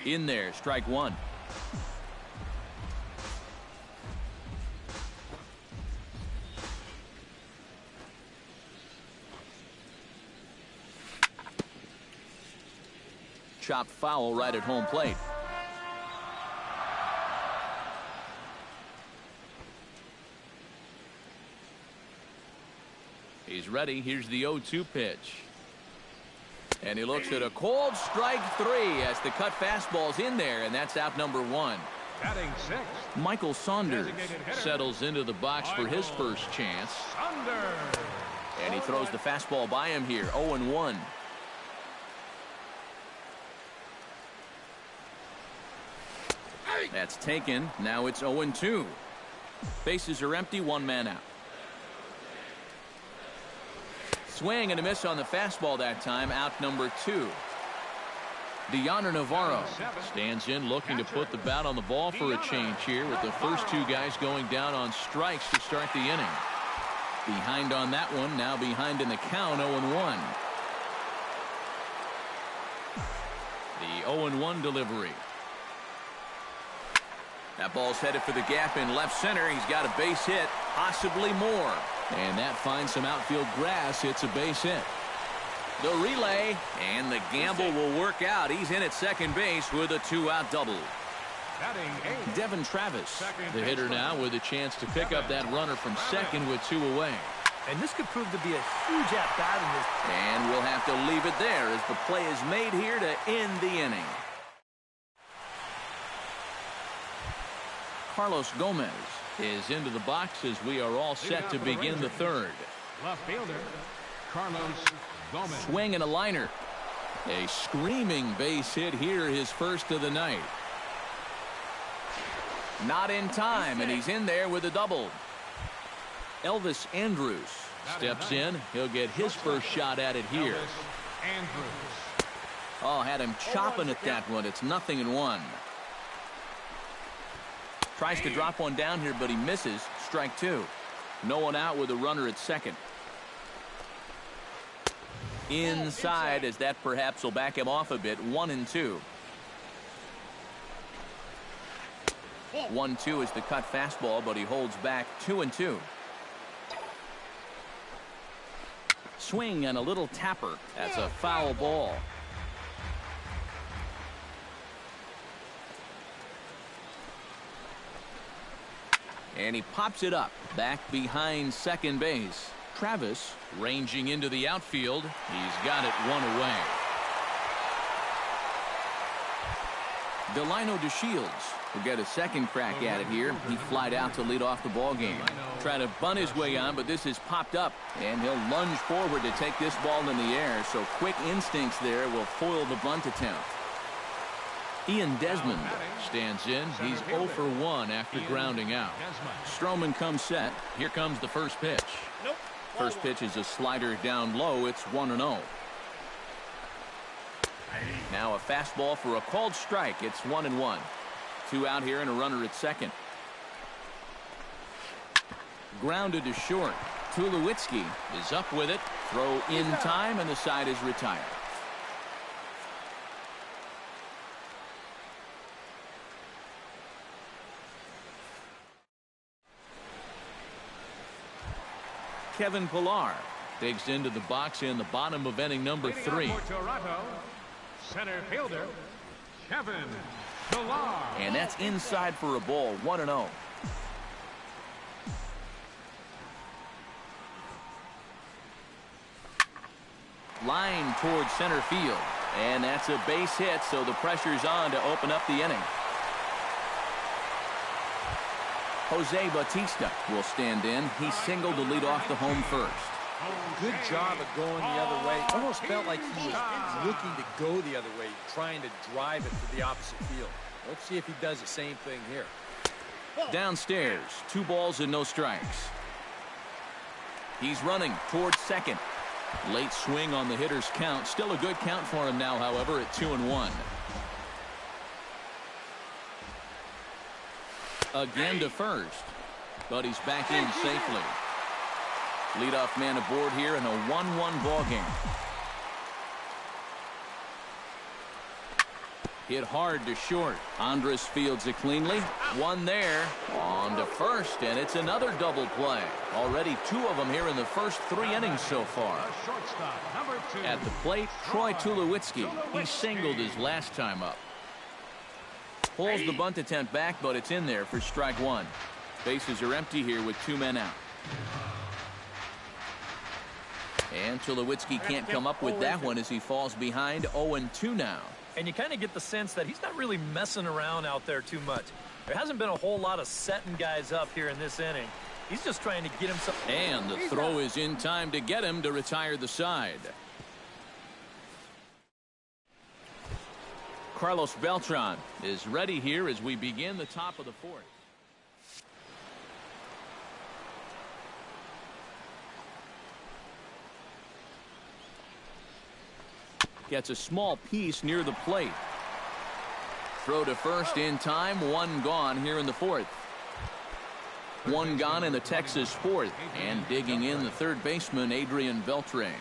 In there, strike one. Chopped foul right at home plate. He's ready. Here's the 0-2 pitch. And he looks at a cold strike three as the cut fastball's in there, and that's out number one. Batting sixth, Michael Saunders settles into the box for his first chance. Saunders. And he throws the fastball by him here. 0-1. That's taken. Now it's 0-2. Bases are empty, one man out. Swing and a miss on the fastball that time. Out number two. Deoner Navarro stands in, looking to put the bat on the ball for a change here, with the first two guys going down on strikes to start the inning. Behind on that one, now behind in the count, 0-1. The 0-1 delivery. That ball's headed for the gap in left center. He's got a base hit, possibly more. And that finds some outfield grass. It's a base hit. The relay, and the gamble will work out. He's in at second base with a two-out double. Batting eighth, Devin Travis, the hitter now, with a chance to pick up that runner from second with two away. And this could prove to be a huge at-bat in this. And we'll have to leave it there as the play is made here to end the inning. Carlos Gomez is into the box as we are all set to begin the third. left fielder, Carlos Gomez. Swing and a liner. A screaming base hit here, his first of the night. Not in time, and he's in there with a double. Elvis Andrus steps in. He'll get his first shot at it here. Elvis Andrus. Oh, had him chopping at that one. It's 0-1. Tries to drop one down here, but he misses. Strike two. No one out with a runner at second. Inside, as that perhaps will back him off a bit. 1-2. 1-2 is the cut fastball, but he holds back. 2-2. swing and a little tapper. That's a foul ball. And he pops it up back behind second base. Travis ranging into the outfield. He's got it one away. Delino DeShields will get a second crack at it here. He flied out to lead off the ball game. Trying to bunt his way on, but this is popped up, and he'll lunge forward to take this ball in the air. So quick instincts there will foil the bunt attempt. Ian Desmond stands in. He's 0 for 1 after grounding out. Stroman comes set. Here comes the first pitch. First pitch is a slider down low. It's 1-0. Now a fastball for a called strike. It's 1-1. 2 out here and a runner at second. Grounded to short. Tulowitzki is up with it. Throw in time, and the side is retired. Kevin Pillar digs into the box in the bottom of inning number 3. Toronto, center fielder, Kevin Pillar. And that's inside for a ball, 1-0. Line towards center field. And that's a base hit, so the pressure's on to open up the inning. Jose Bautista will stand in. He singled to lead off the home first. Good job of going the other way. Almost felt like he was looking to go the other way, trying to drive it to the opposite field. Let's see if he does the same thing here. Downstairs, 2 balls and no strikes. He's running towards second. Late swing on the hitter's count. Still a good count for him now, however, at 2-1. Again to first, but he's back in safely. Leadoff man aboard here in a 1-1 ball game. Hit hard to short. Andrus fields it cleanly. One there. On to first, and it's another double play. Already 2 of them here in the first 3 innings so far. At the plate, Troy Tulowitzki. He singled his last time up. Pulls the bunt attempt back, but it's in there for strike 1. Bases are empty here with 2 men out. And Tulowitzki can't come up with that one as he falls behind 0-2 now. And you kind of get the sense that he's not really messing around out there too much. There hasn't been a whole lot of setting guys up here in this inning. He's just trying to get himself. And the throw is in time to get him to retire the side. Carlos Beltran is ready here as we begin the top of the 4th. Gets a small piece near the plate. Throw to first in time. 1 gone here in the 4th. 1 gone in the Texas 4th. And digging in the third baseman, Adrian Beltre.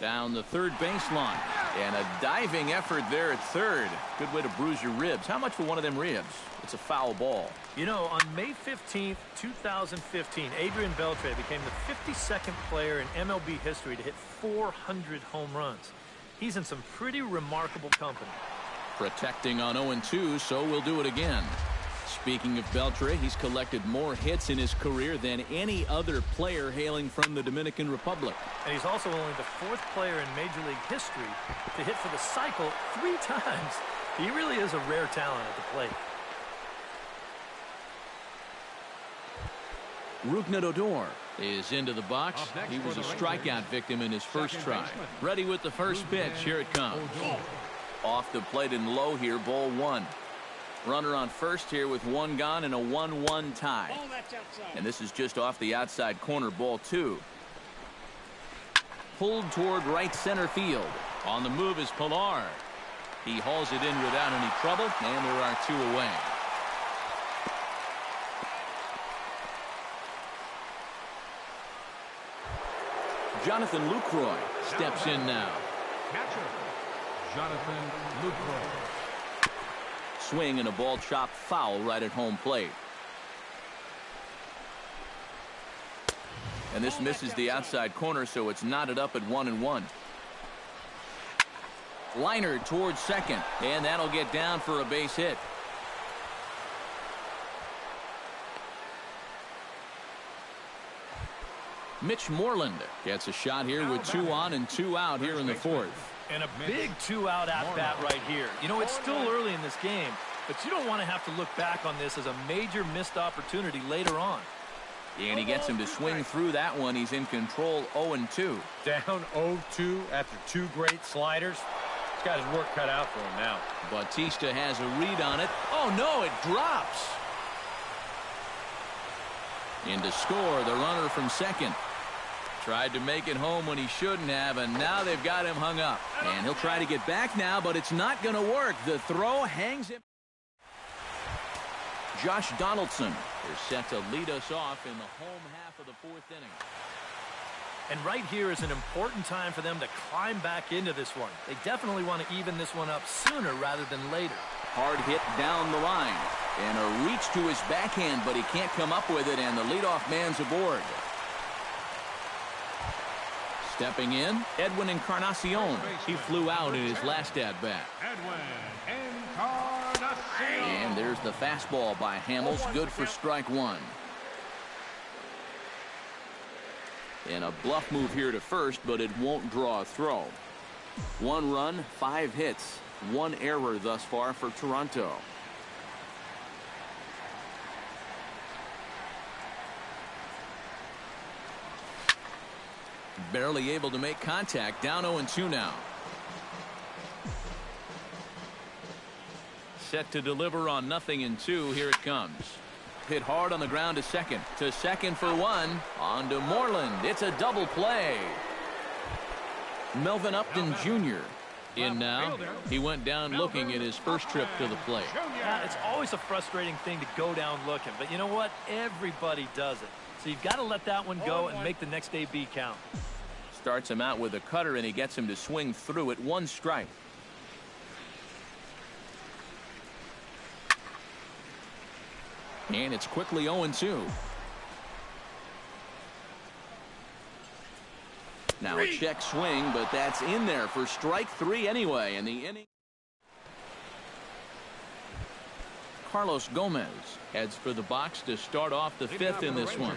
Down the third baseline. And a diving effort there at third. Good way to bruise your ribs. How much for one of them ribs? It's a foul ball. You know, on May 15th, 2015, Adrian Beltre became the 52nd player in MLB history to hit 400 home runs. He's in some pretty remarkable company. Protecting on 0-2, so we'll do it again. Speaking of Beltre, he's collected more hits in his career than any other player hailing from the Dominican Republic. And he's also only the 4th player in Major League history to hit for the cycle 3 times. He really is a rare talent at the plate. Rougned Odor is into the box. He was a strikeout victim in his first try. Ready with the first pitch. Here it comes. Off the plate and low here, ball 1. Runner on first here with 1 gone and a 1-1 tie. And this is just off the outside corner, ball 2. Pulled toward right center field. On the move is Pillar. He hauls it in without any trouble, and there are 2 away. Jonathan Lucroy steps in now. Catcher, Jonathan Lucroy. Swing and a ball chopped foul right at home plate. And this misses the outside corner, so it's knotted up at 1-1. Liner towards second, and that'll get down for a base hit. Mitch Moreland gets a shot here with 2 on and 2 out here in the fourth. And a big 2-out at-bat right here. You know, it's still early in this game, but you don't want to have to look back on this as a major missed opportunity later on. And he gets him to swing through that one. He's in control 0-2. Down 0-2 after 2 great sliders. He's got his work cut out for him now. Bautista has a read on it. Oh, no, it drops. And to score, the runner from second. Tried to make it home when he shouldn't have, and now they've got him hung up. And he'll try to get back now, but it's not going to work. The throw hangs him. Josh Donaldson is set to lead us off in the home half of the fourth inning. And right here is an important time for them to climb back into this one. They definitely want to even this one up sooner rather than later. Hard hit down the line. And a reach to his backhand, but he can't come up with it, and the leadoff man's aboard. Stepping in, Edwin Encarnacion. He flew out in his last at-bat. And there's the fastball by Hamels, good for strike one. And a bluff move here to first, but it won't draw a throw. 1 run, 5 hits, 1 error thus far for Toronto. Barely able to make contact, down 0-2 now. Set to deliver on 0-2. Here it comes. Hit hard on the ground to second for 1. On to Moreland. It's a double play. Melvin Upton Jr. in now. He went down looking in his first trip to the plate. Yeah, it's always a frustrating thing to go down looking, but you know what? Everybody does it. So you've got to let that one go and make the next AB count. Starts him out with a cutter, and he gets him to swing through it. 1 strike. And it's quickly 0-2. Now a check swing, but that's in there for strike 3 anyway. And the inning. Carlos Gomez heads for the box to start off the 5th in this one.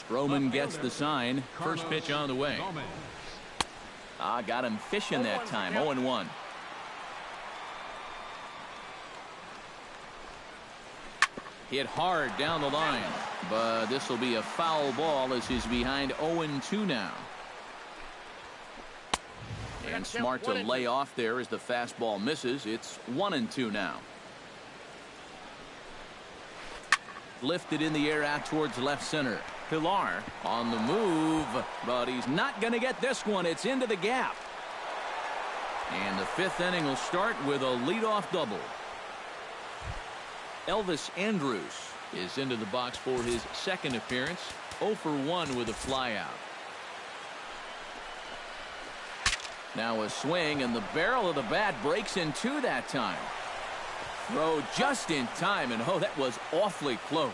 Stroman gets the sign. First pitch on the way. Got him fishing that time. 0-1. Hit hard down the line, but this will be a foul ball as he's behind 0-2 now. And smart to lay off there as the fastball misses. It's 1-2 now. Lifted in the air out towards left center. Pilar on the move, but he's not going to get this one. It's into the gap. And the 5th inning will start with a leadoff double. Elvis Andrus is into the box for his 2nd appearance. 0 for 1 with a flyout. Now a swing, and the barrel of the bat breaks in 2 that time. Throw just in time, and that was awfully close.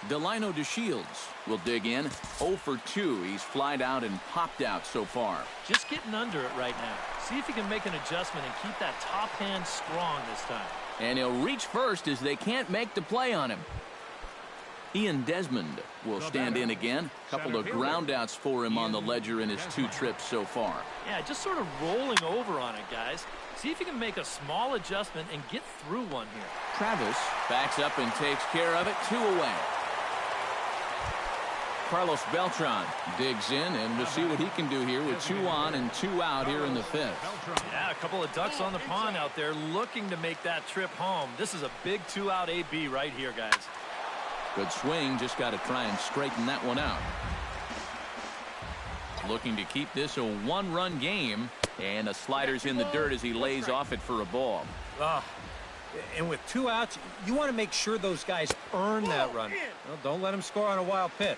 Delino DeShields will dig in. 0 for 2. He's flied out and popped out so far. Just getting under it right now. See if he can make an adjustment and keep that top hand strong this time. And he'll reach first as they can't make the play on him. Ian Desmond will stand in again. A couple of groundouts for him on the ledger in his 2 trips so far. Yeah, just sort of rolling over on it, guys. See if you can make a small adjustment and get through one here. Travis backs up and takes care of it. 2 away. Carlos Beltran digs in, and we'll see what he can do here with 2 on and 2 out here in the 5th. Yeah, a couple of ducks on the pond out there looking to make that trip home. This is a big 2-out AB right here, guys. Good swing, just got to try and straighten that one out. Looking to keep this a 1-run game, and a slider's in the dirt as he lays off it for a ball. And with 2 outs, you want to make sure those guys earn that run. Well, don't let them score on a wild pitch.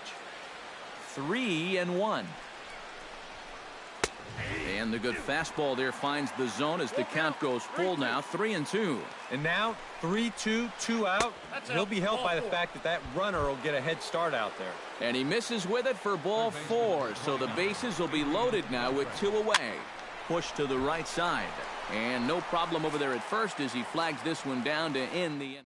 3-1. And the good fastball there finds the zone as the count goes full now, 3-2. And now 3-2, 2 out. He'll be helped by the fact that that runner will get a head start out there. And he misses with it for ball 4, so the bases will be loaded now with 2 away. Push to the right side. And no problem over there at first as he flags this one down to end the inning.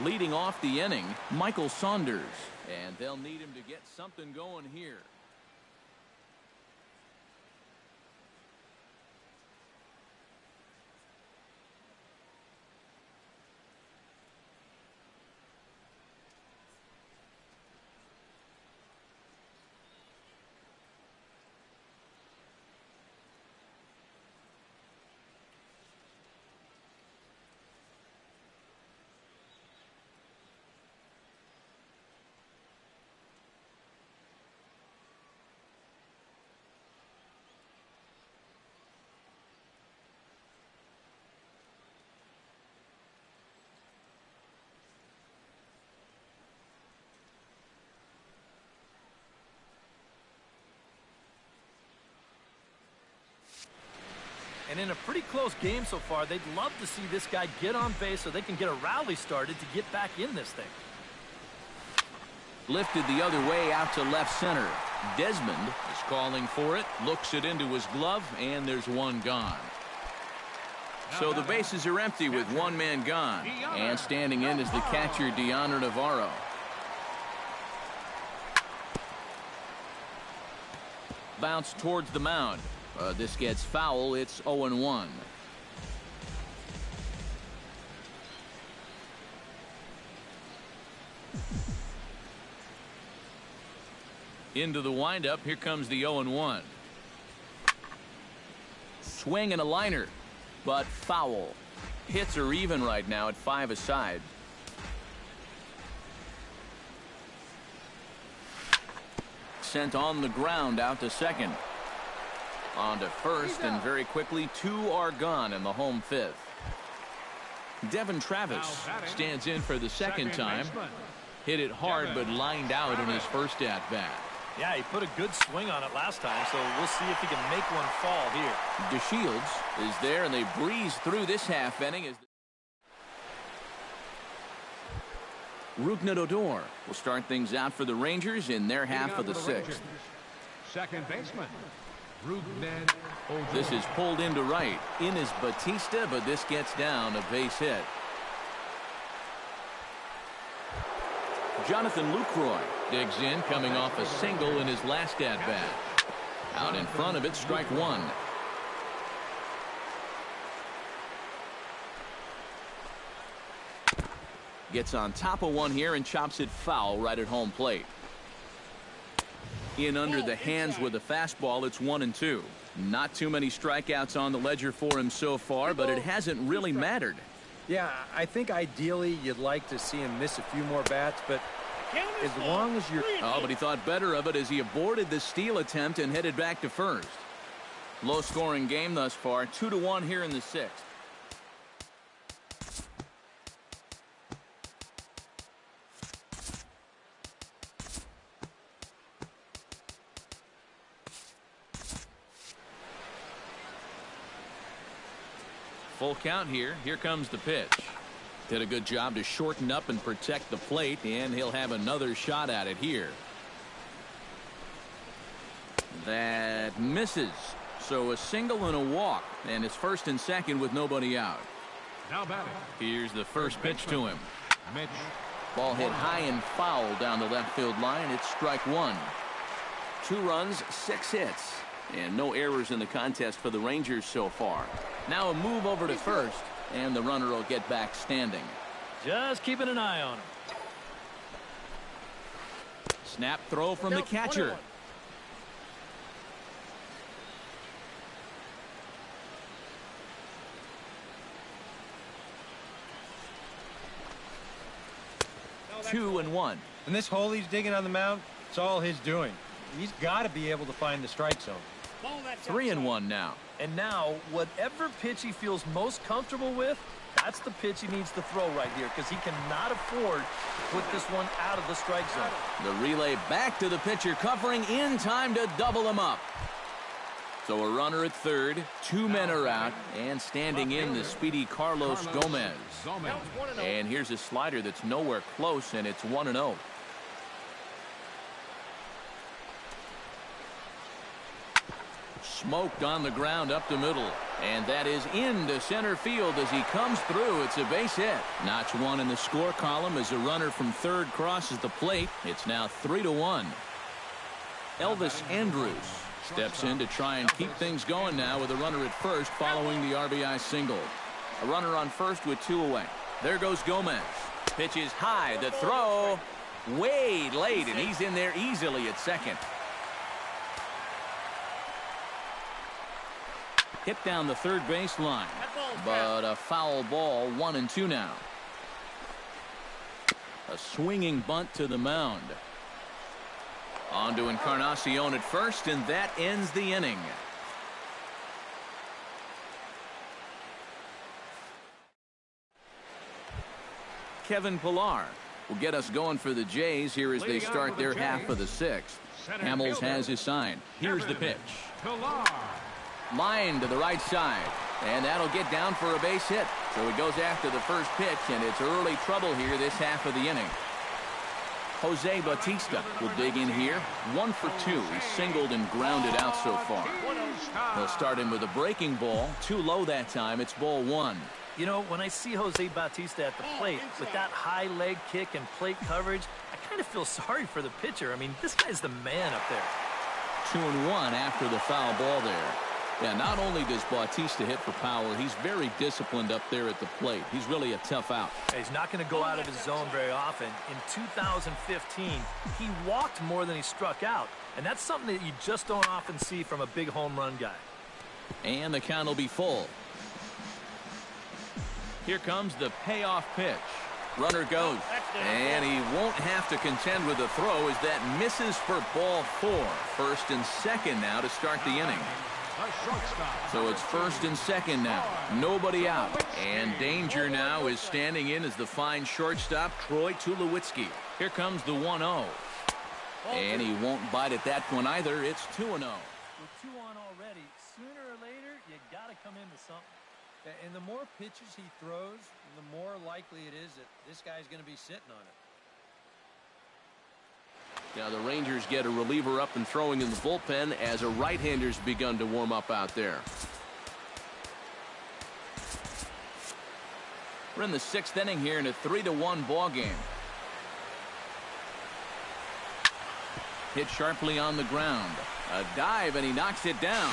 Leading off the inning, Michael Saunders. And they'll need him to get something going here. And in a pretty close game so far, they'd love to see this guy get on base so they can get a rally started to get back in this thing. Lifted the other way out to left center. Desmond is calling for it, looks it into his glove, and there's one gone. So the bases are empty with one man gone. And standing in is the catcher, Deanna Navarro. Bounce towards the mound. This gets foul. It's 0-1. Into the windup. Here comes the 0-1. Swing and a liner, but foul. Hits are even right now at 5 aside. Sent on the ground out to second. On to first, and very quickly 2 are gone in the home 5th. Devin Travis stands in for the second time. Hit it hard but lined out in his first at-bat. Yeah, he put a good swing on it last time, so we'll see if he can make one fall here. DeShields is there, and they breeze through this half inning. As Rougned Odor will start things out for the Rangers in their half of the 6th. Second baseman, Rougned Odor. This is pulled into right. In is Batista, but this gets down a base hit. Jonathan Lucroy digs in, coming off a single in his last at-bat. Out in front of it, strike 1. Gets on top of one here and chops it foul right at home plate. In under the hands with a fastball, it's 1-2. Not too many strikeouts on the ledger for him so far, but it hasn't really mattered. Yeah, I think ideally you'd like to see him miss a few more bats, but as long as you're... Oh, but he thought better of it as he aborted the steal attempt and headed back to first. Low-scoring game thus far, 2-1 here in the 6th. Full count here. Here comes the pitch. Did a good job to shorten up and protect the plate, and he'll have another shot at it here. That misses. So a single and a walk, and it's first and second with nobody out. Now batting. Here's the first pitch to him. Mitch. Ball hit high and foul down the left field line. It's strike 1. 2 runs, 6 hits, and no errors in the contest for the Rangers so far. Now a move over to first, and the runner will get back standing. Just keeping an eye on him. Snap throw from the catcher. 2-1. And this hole he's digging on the mound, it's all his doing. He's got to be able to find the strike zone. 3-1 now. And now, whatever pitch he feels most comfortable with, that's the pitch he needs to throw right here, because he cannot afford to put this one out of the strike zone. The relay back to the pitcher, covering in time to double him up. So a runner at third, 2 men are out, and standing in the speedy Carlos Gomez. And here's a slider that's nowhere close, and it's 1-0. Smoked on the ground up the middle, and that is into center field as he comes through. It's a base hit. Notch 1 in the score column as a runner from third crosses the plate. It's now 3-1. Elvis Andrus steps in to try and keep things going now with a runner at first following the RBI single. A runner on first with 2 away. There goes Gomez. Pitch is high. The throw way late, and he's in there easily at second. Hit down the third base line, but a foul ball. 1-2 now. A swinging bunt to the mound. On to Encarnacion at first, and that ends the inning. Kevin Pillar will get us going for the Jays here as they start their half of the 6th. Hamels has his sign. Here's the pitch. Line to the right side, and that'll get down for a base hit. So he goes after the first pitch, and it's early trouble here this half of the inning. Jose Bautista will dig in here. 1 for 2. He's singled and grounded out so far. He'll start him with a breaking ball. Too low that time. It's ball 1. You know, when I see Jose Bautista at the plate with that high leg kick and plate coverage, I kind of feel sorry for the pitcher. I mean, this guy's the man up there. 2-1 after the foul ball there. Yeah, not only does Bautista hit for power, he's very disciplined up there at the plate. He's really a tough out. He's not going to go out of his zone very often. In 2015, he walked more than he struck out, and that's something that you just don't often see from a big home run guy. And the count will be full. Here comes the payoff pitch. Runner goes, and he won't have to contend with the throw as that misses for ball 4. First and second now to start the inning. So it's first and second now. Nobody out. And danger now is standing in as the fine shortstop, Troy Tulowitzki. Here comes the 1-0. And he won't bite at that one either. It's 2-0. With 2 on already, sooner or later, you got to come into something. And the more pitches he throws, the more likely it is that this guy's going to be sitting on it. Now the Rangers get a reliever up and throwing in the bullpen as a right-hander's begun to warm up out there. We're in the 6th inning here in a 3-1 ball game. Hit sharply on the ground. A dive, and he knocks it down.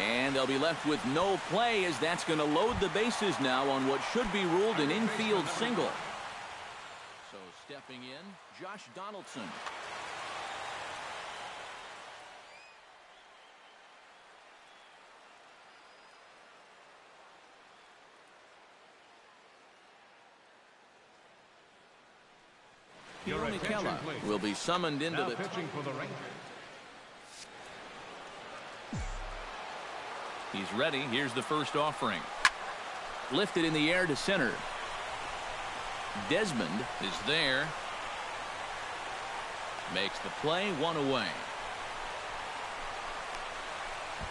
And they'll be left with no play as that's going to load the bases now on what should be ruled an infield single. So stepping in, Josh Donaldson. Hiro Nikela will be summoned into the pitching for the Rangers. He's ready. Here's the first offering. Lifted in the air to center. Desmond is there. Makes the play. 1 away.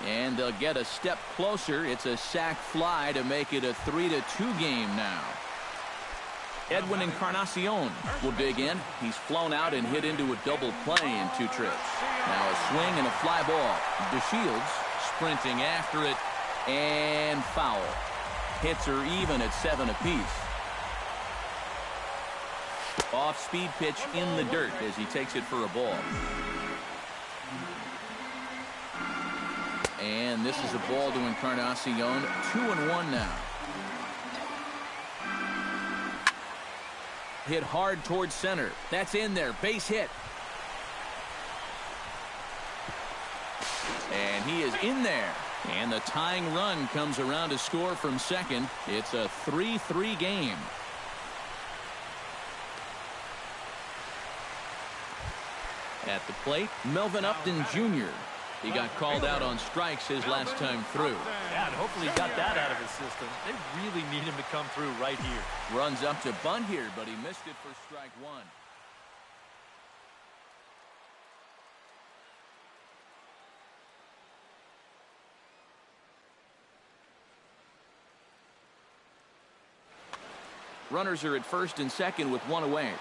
And they'll get a step closer. It's a sac fly to make it a 3-2 game now. Edwin Encarnacion will dig in. He's flown out and hit into a double play in 2 trips. Now a swing and a fly ball. DeShields sprinting after it, and foul. Hits are even at 7 apiece. Off-speed pitch in the dirt as he takes it for a ball. And this is a ball to Encarnacion. 2-1 now. Hit hard towards center. That's in there. Base hit. And he is in there. And the tying run comes around to score from second. It's a 3-3 game. At the plate, Melvin Upton Jr. He got called out on strikes his last time through. Yeah, and hopefully he got that out of his system. They really need him to come through right here. Runs up to bunt here, but he missed it for strike one. Runners are at first and second with one away.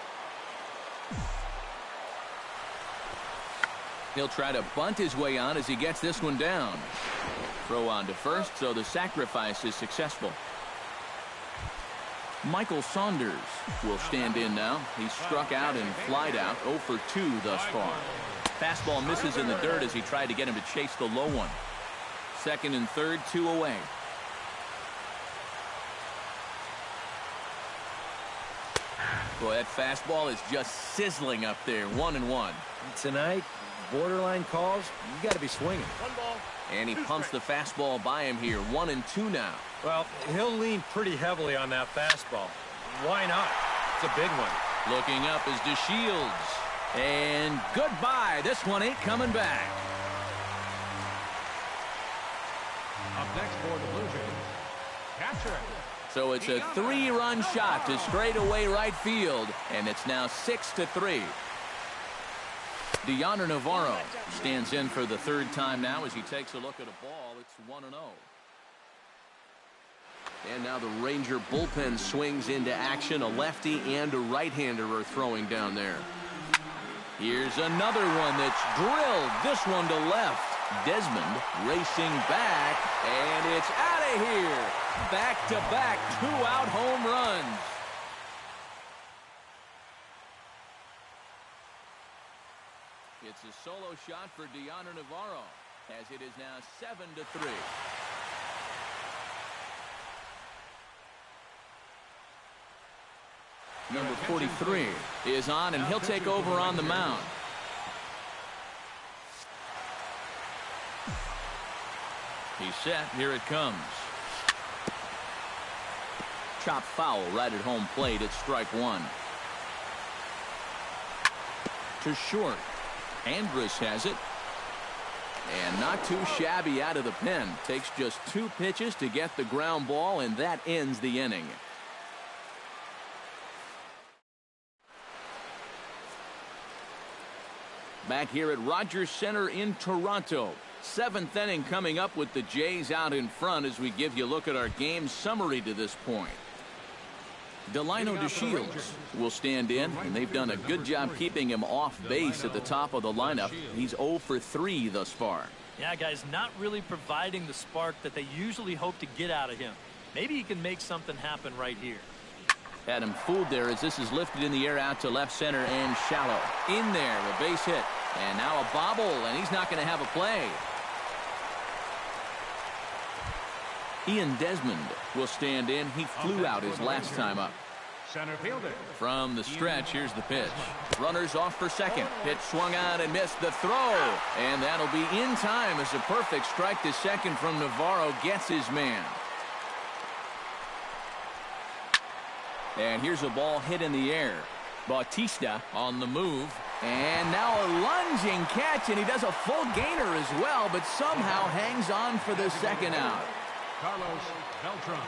He'll try to bunt his way on as he gets this one down. Throw on to first, so the sacrifice is successful. Michael Saunders will stand in now. He's struck out and flied out 0 for 2 thus far. Fastball misses in the dirt as he tried to get him to chase the low one. Second and third, 2 away. Boy, that fastball is just sizzling up there. 1-1. Tonight, borderline calls, you got to be swinging. And he pumps the fastball by him here. 1-2 now. Well, he'll lean pretty heavily on that fastball. Why not? It's a big one. Looking up is DeShields. And goodbye. This one ain't coming back. Up next for the Blue Jays, catcher. So it's a 3-run shot to straightaway right field, and it's now 6-3. Deoner Navarro stands in for the third time now as he takes a look at a ball. It's 1-0. And now the Ranger bullpen swings into action. A lefty and a right-hander are throwing down there. Here's another one that's drilled. This one to left. Desmond racing back, and it's out of here. Back-to-back 2-out home runs. It's a solo shot for Deoner Navarro, as it is now 7-3. Number 43 is on, and he'll take over on the mound. He's set. Here it comes. Chop foul right at home plate. It's strike one. To short. Andrus has it. And not too shabby out of the pen. Takes just 2 pitches to get the ground ball, and that ends the inning. Back here at Rogers Center in Toronto. 7th inning coming up with the Jays out in front as we give you a look at our game summary to this point. Delino DeShields will stand in, and they've done a good job keeping him off base at the top of the lineup. He's 0 for 3 thus far. Yeah, guys, not really providing the spark that they usually hope to get out of him. Maybe he can make something happen right here. Had him fooled there as this is lifted in the air out to left center and shallow. In there, a base hit. And now a bobble, and he's not going to have a play. Ian Desmond will stand in. He flew out his last time up. Center fielder. From the stretch, here's the pitch. Runners off for second. Pitch swung out and missed the throw. And that'll be in time as a perfect strike to second from Navarro gets his man. And here's a ball hit in the air. Bautista on the move. And now a lunging catch, and he does a full gainer as well, but somehow hangs on for the second out. Carlos Beltran.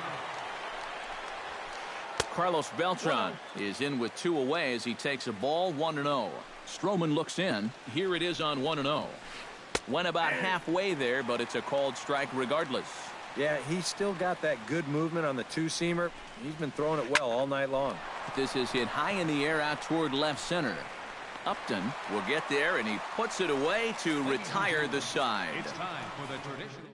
Carlos Beltran is in with 2 away as he takes a ball. 1-0. Stroman looks in. Here it is on 1-0. Went about halfway there, but it's a called strike regardless. Yeah, he's still got that good movement on the 2-seamer. He's been throwing it well all night long. This is hit high in the air out toward left center. Upton will get there, and he puts it away to retire the side. It's time for the traditional.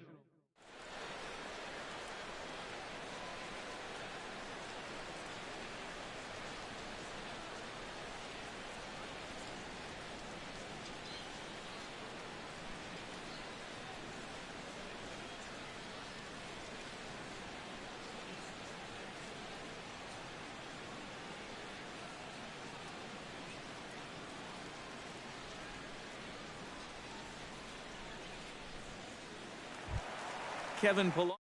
Kevin Pillar.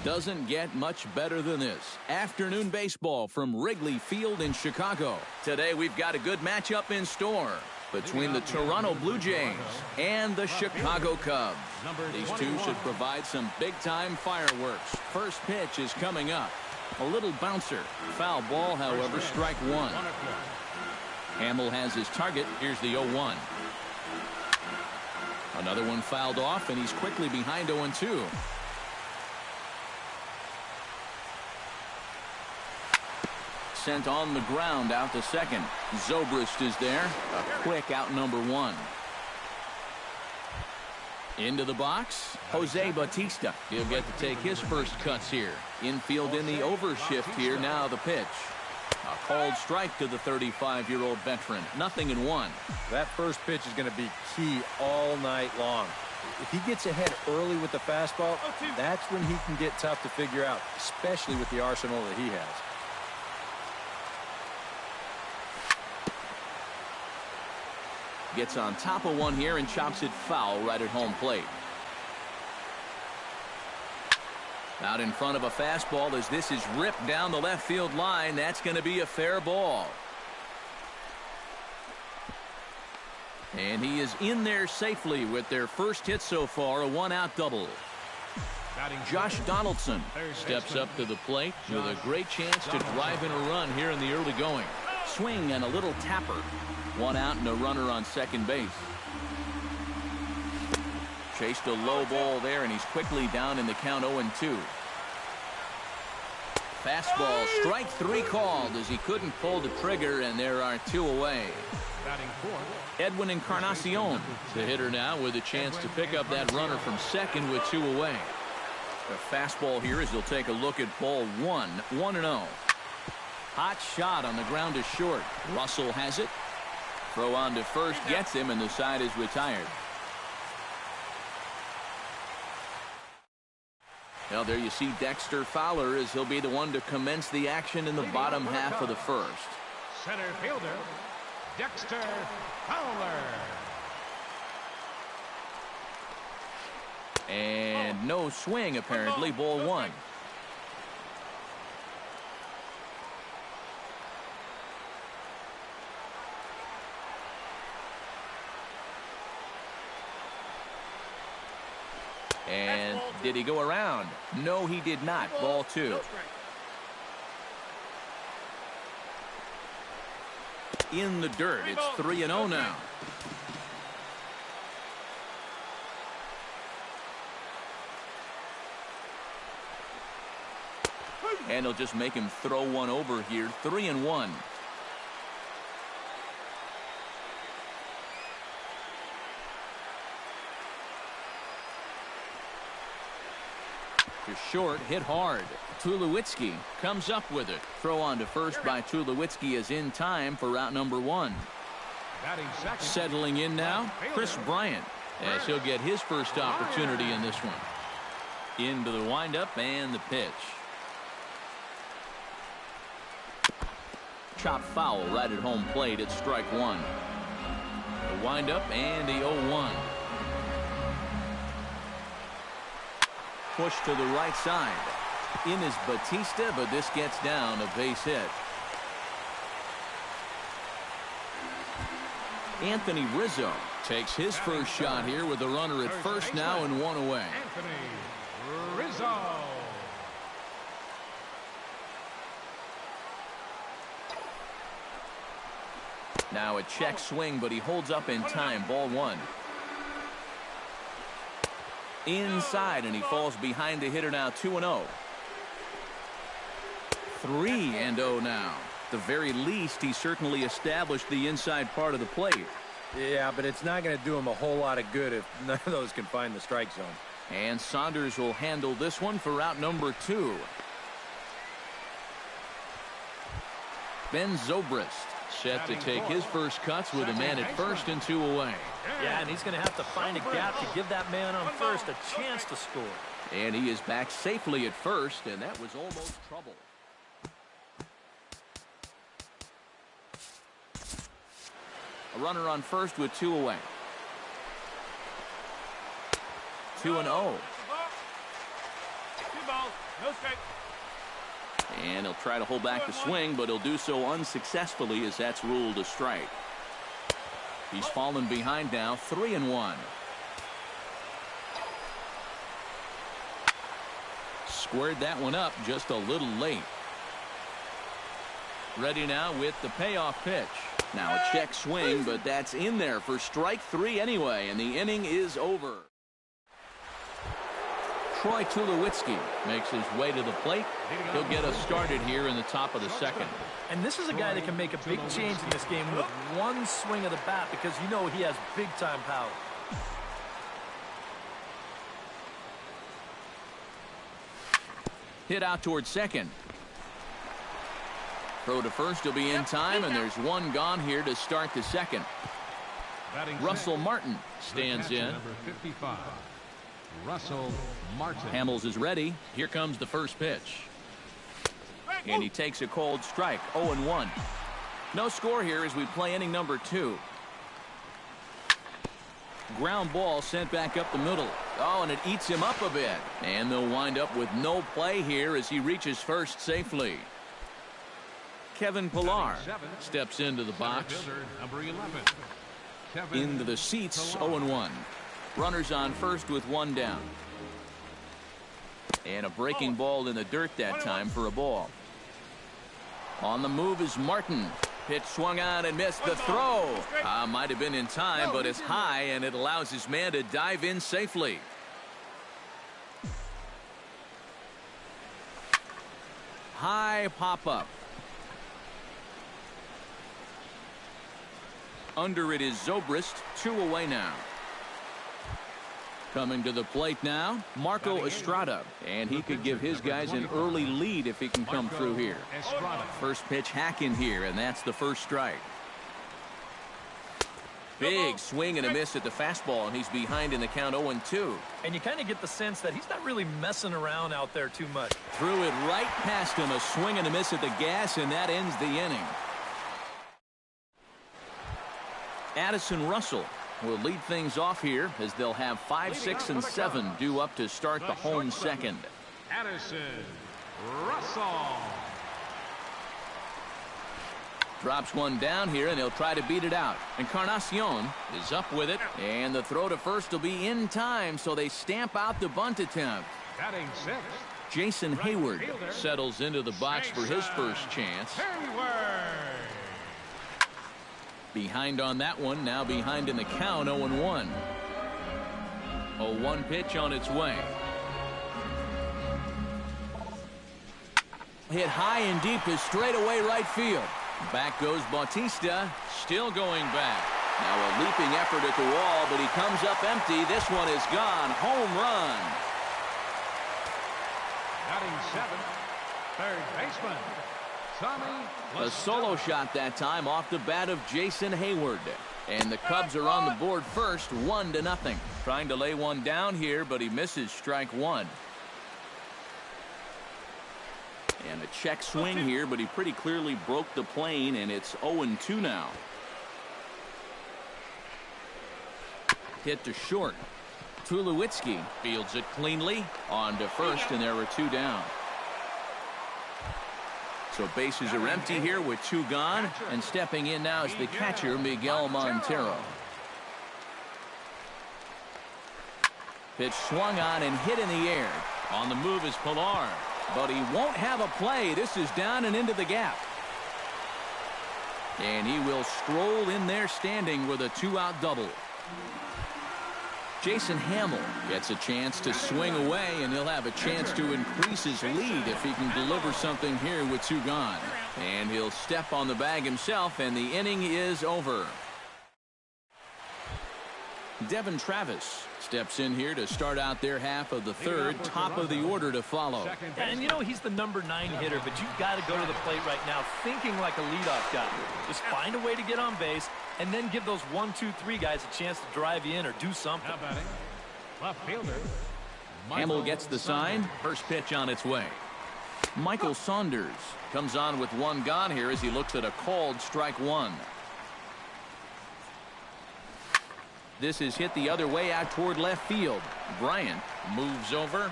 Doesn't get much better than this. Afternoon baseball from Wrigley Field in Chicago. Today we've got a good matchup in store between the Toronto Blue Jays and the Chicago Cubs. These two should provide some big-time fireworks. First pitch is coming up. A little bouncer. Foul ball, however, strike one. Hamill has his target. Here's the 0-1. Another one fouled off, and he's quickly behind 0-2. Sent on the ground out to second. Zobrist is there. A quick out number one. Into the box, Jose Bautista. He'll get to take his first cuts here. Infield in the overshift here. Now the pitch. A called strike to the 35-year-old veteran. 0-1. That first pitch is going to be key all night long. If he gets ahead early with the fastball, that's when he can get tough to figure out, especially with the arsenal that he has. Gets on top of one here and chops it foul right at home plate. Out in front of a fastball as this is ripped down the left field line. That's going to be a fair ball. And he is in there safely with their first hit so far, a one-out double. Josh Donaldson steps up to the plate with a great chance to drive in a run here in the early going. Swing and a little tapper. One out and a runner on second base. Chased a low ball there, and he's quickly down in the count 0-2. Fastball, strike three called as he couldn't pull the trigger, and there are two away. Edwin Encarnacion, the hitter now, with a chance to pick up that runner from second with two away. The fastball here as he'll take a look at ball one, 1-0. Hot shot on the ground is short. Russell has it. Throw on to first, gets him, and the side is retired. Well, there you see Dexter Fowler as he'll be the one to commence the action in the bottom half of the first. Center fielder, Dexter Fowler. And no swing, apparently. Ball one. And did he go around? No, he did not. Ball two. In the dirt. It's 3-0 now. And he'll just make him throw one over here. 3-1. To short, hit hard. Tulowitzki comes up with it. Throw on to first by Tulowitzki is in time for route number one. Settling in now, Chris Bryant, as he'll get his first opportunity in this one. Into the windup and the pitch. Chop foul right at home plate. It's strike one. The windup and the 0-1. Push to the right side. In is Batista, but this gets down a base hit. Anthony Rizzo takes his first shot here with a runner at first now and one away. Anthony Rizzo. Now a check swing, but he holds up in time. Ball one. Inside, and he falls behind the hitter now. 2-0. 3-0 now. At the very least, he certainly established the inside part of the plate. Yeah, but it's not going to do him a whole lot of good if none of those can find the strike zone. And Saunders will handle this one for route number two. Ben Zobrist set to take his first cuts with a man at first and two away. Yeah, and he's going to have to find a gap to give that man on first a chance to score. And he is back safely at first, and that was almost trouble. A runner on first with two away. 2-0. No strike. And he'll try to hold back the swing, but he'll do so unsuccessfully as that's ruled a strike. He's fallen behind now, 3-1. Squared that one up just a little late. Ready now with the payoff pitch. Now a check swing, but that's in there for strike 3 anyway, and the inning is over. Troy Tulowitzki makes his way to the plate. He'll get us started here in the top of the second. And this is a guy that can make a big change in this game with one swing of the bat, because you know he has big-time power. Hit out towards second. Throw to first will be in time, and there's one gone here to start the second. Russell Martin stands in. Number 55, Russell Martin. Hamels is ready. Here comes the first pitch. And he takes a cold strike, 0-1. No score here as we play inning number 2. Ground ball sent back up the middle. Oh, and it eats him up a bit. And they'll wind up with no play here as he reaches first safely. Kevin Pillar steps into the box. Number 11, Into the seats, 0-1. Runners on first with one down. And a breaking ball in the dirt that time for a ball. On the move is Martin. Pitch swung on and missed. The throw might have been in time, but it's high, and it allows his man to dive in safely. High pop-up. Under it is Zobrist, 2 away now. Coming to the plate now, Marco Estrada, and he could give his guys an early lead if he can come through here. First pitch hack in here, and that's the first strike. Big swing and a miss at the fastball, and he's behind in the count, 0-2. And you kind of get the sense that he's not really messing around out there too much. Threw it right past him, a swing and a miss at the gas, and that ends the inning. Addison Russell will lead things off here as they'll have 5, 6, and 7 due up to start the home second. Addison Russell. Drops one down here, and he'll try to beat it out. Encarnacion is up with it, and the throw to first will be in time, so they stamp out the bunt attempt. Batting 6. Jason Hayward settles into the box for his first chance. Behind on that one, now behind in the count, 0-1. 0-1 pitch on its way. Hit high and deep to straightaway right field. Back goes Bautista, still going back. Now a leaping effort at the wall, but he comes up empty. This one is gone. Home run. Batting 7, third baseman, Tommy. A solo shot that time off the bat of Jason Hayward. And the Cubs are on the board first, 1-0. Trying to lay one down here, but he misses strike 1. And a check swing here, but he pretty clearly broke the plane, and it's 0-2 now. Hit to short. Tulowitzki fields it cleanly. On to first, and there are 2 down. So bases are empty here with 2 gone, and stepping in now is the catcher, Miguel Montero. Pitch swung on and hit in the air. On the move is Pillar, but he won't have a play. This is down and into the gap. And he will stroll in there standing with a 2-out double. Jason Hammel gets a chance to swing away, and he'll have a chance to increase his lead if he can deliver something here with 2 gone. And he'll step on the bag himself, and the inning is over. Devin Travis steps in here to start out their half of the third. Top of the order to follow. And you know he's the number 9 hitter, but you've got to go to the plate right now thinking like a leadoff guy. Just find a way to get on base, and then give those 1, 2, 3 guys a chance to drive you in or do something. Left fielder. Hamill gets the sign. First pitch on its way. Michael Saunders comes on with 1 gone here as he looks at a called strike 1. This is hit the other way out toward left field. Bryant moves over.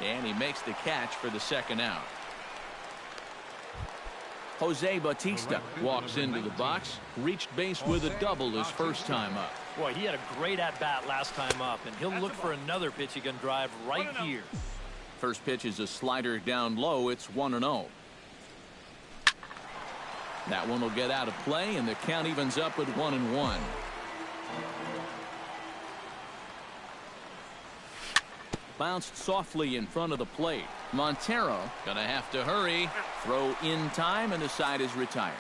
And he makes the catch for the second out. Jose Bautista walks into the box, reached base with a double his first time up. Boy, he had a great at-bat last time up, and he'll look for another pitch he can drive right here. First pitch is a slider down low. It's 1-0. That one will get out of play, and the count evens up with 1-1. Bounced softly in front of the plate. Montero gonna have to hurry. Throw in time, and the side is retired.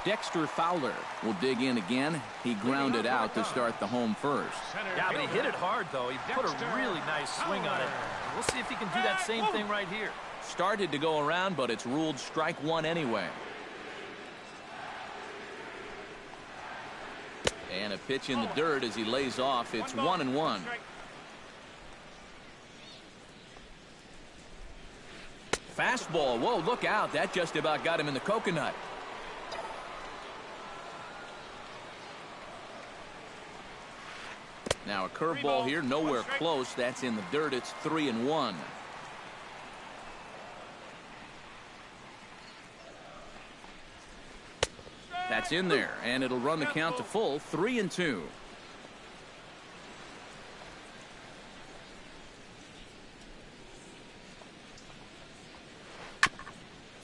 Dexter Fowler will dig in again. He grounded out to start the home first. Yeah, but he hit it hard, though. He put a really nice swing on it. We'll see if he can do that same thing right here. Started to go around, but it's ruled strike one anyway. And a pitch in the dirt as he lays off. It's 1-1. Fastball. Whoa, look out. That just about got him in the coconut. Now a curveball here, nowhere close. That's in the dirt. It's 3-1. That's in there, and it'll run the count to full. 3-2.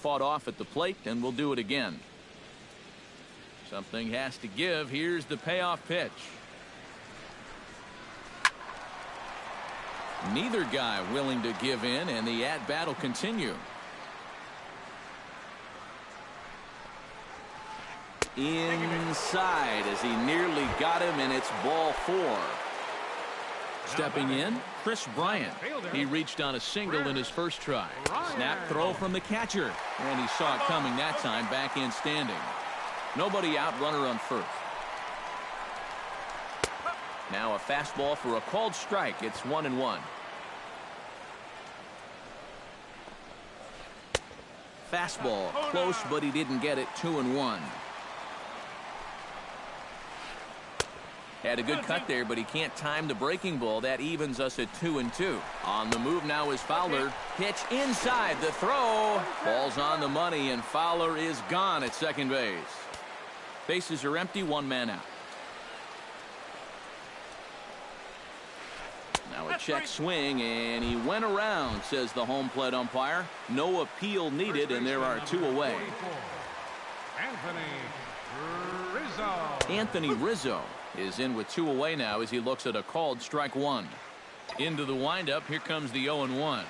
Fought off at the plate, and we'll do it again. Something has to give. Here's the payoff pitch. Neither guy willing to give in, and the at-bat will continue. Inside as he nearly got him, and it's ball 4. Stepping in, Chris Bryant. He reached on a single in his first try. Snap throw from the catcher, and he saw it coming that time. Back in standing. Nobody out, runner on first. Now a fastball for a called strike. It's 1-1. Fastball close, but he didn't get it. 2-1. Had a good cut there, but he can't time the breaking ball. That evens us at 2-2. On the move now is Fowler. Pitch inside. The throw. Ball's on the money, and Fowler is gone at second base. Bases are empty. One man out. Now a check swing, and he went around, says the home plate umpire. No appeal needed, and there are 2 away. Anthony Rizzo is in with 2 away now as he looks at a called strike 1. Into the windup. Here comes the 0-1.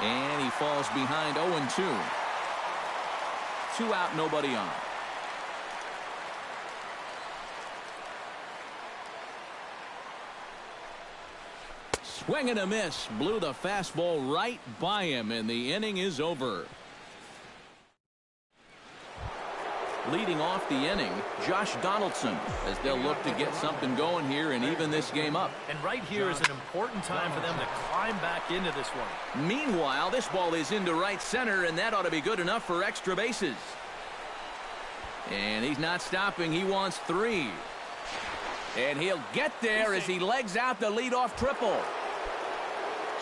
And he falls behind 0-2. 2 out, nobody on. Swing and a miss. Blew the fastball right by him, and the inning is over. Leading off the inning, Josh Donaldson, as they'll look to get something going here and even this game up. And right here is an important time for them to climb back into this one. Meanwhile, this ball is into right center, and that ought to be good enough for extra bases. And he's not stopping. He wants 3. And he'll get there as he legs out the leadoff triple.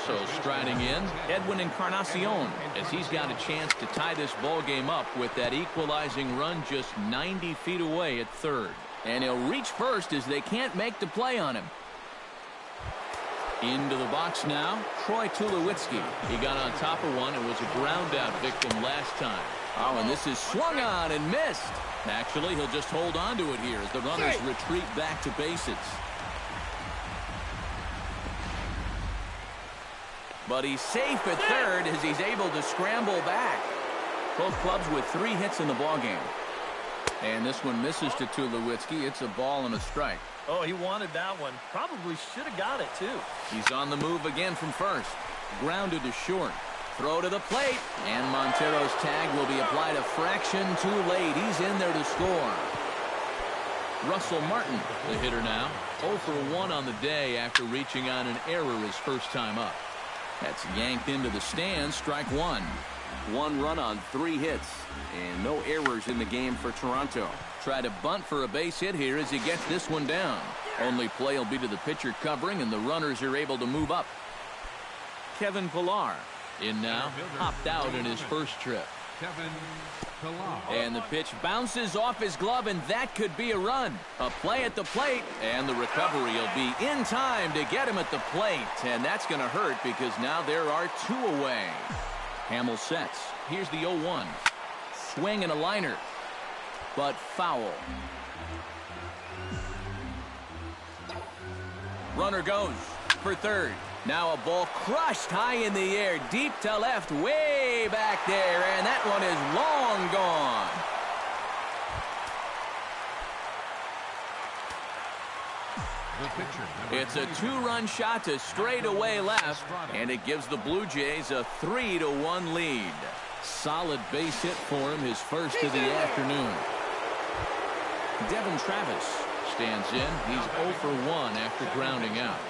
So striding in, Edwin Encarnacion, as he's got a chance to tie this ball game up with that equalizing run just 90 feet away at third. And he'll reach first as they can't make the play on him. Into the box now, Troy Tulowitzki. He got on top of one and was a ground out victim last time. Oh, and this is swung on and missed. Actually, he'll just hold on to it here as the runners retreat back to bases. But he's safe at third as he's able to scramble back. Both clubs with 3 hits in the ballgame. And this one misses to Tulowitzki. It's a ball and a strike. Oh, he wanted that one. Probably should have got it, too. He's on the move again from first. Grounded to short. Throw to the plate. And Montero's tag will be applied a fraction too late. He's in there to score. Russell Martin, the hitter now. 0 for 1 on the day after reaching on an error his first time up. That's yanked into the stands. Strike 1. 1 run on 3 hits, and no errors in the game for Toronto. Try to bunt for a base hit here as he gets this one down. Only play will be to the pitcher covering, and the runners are able to move up. Kevin Pillar in now, hopped out in his first trip. Kevin Pillar. And the pitch bounces off his glove, and that could be a run. A play at the plate, and the recovery will be in time to get him at the plate. And that's going to hurt because now there are 2 away. Hamill sets. Here's the 0-1. Swing and a liner, but foul. Runner goes for third. Now a ball crushed high in the air, deep to left, way back there, and that one is long gone. It's a 2-run shot to straightaway left, and it gives the Blue Jays a 3-1 lead. Solid base hit for him, his first of the afternoon. Devin Travis stands in. He's 0 for 1 after grounding out.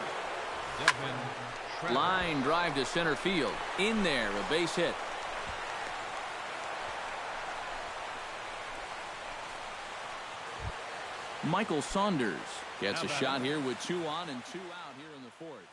Line drive to center field. In there, a base hit. Michael Saunders gets a shot here with 2 on and 2 out here in the 4th.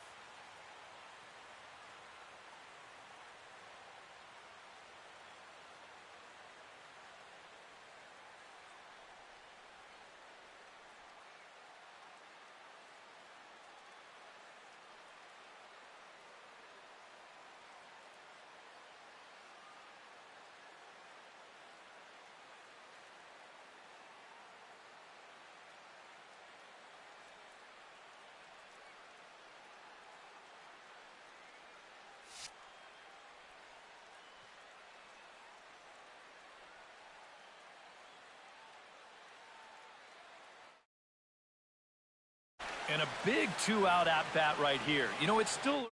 And a big 2-out at-bat right here. You know, it's still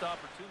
opportunity.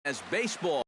As baseball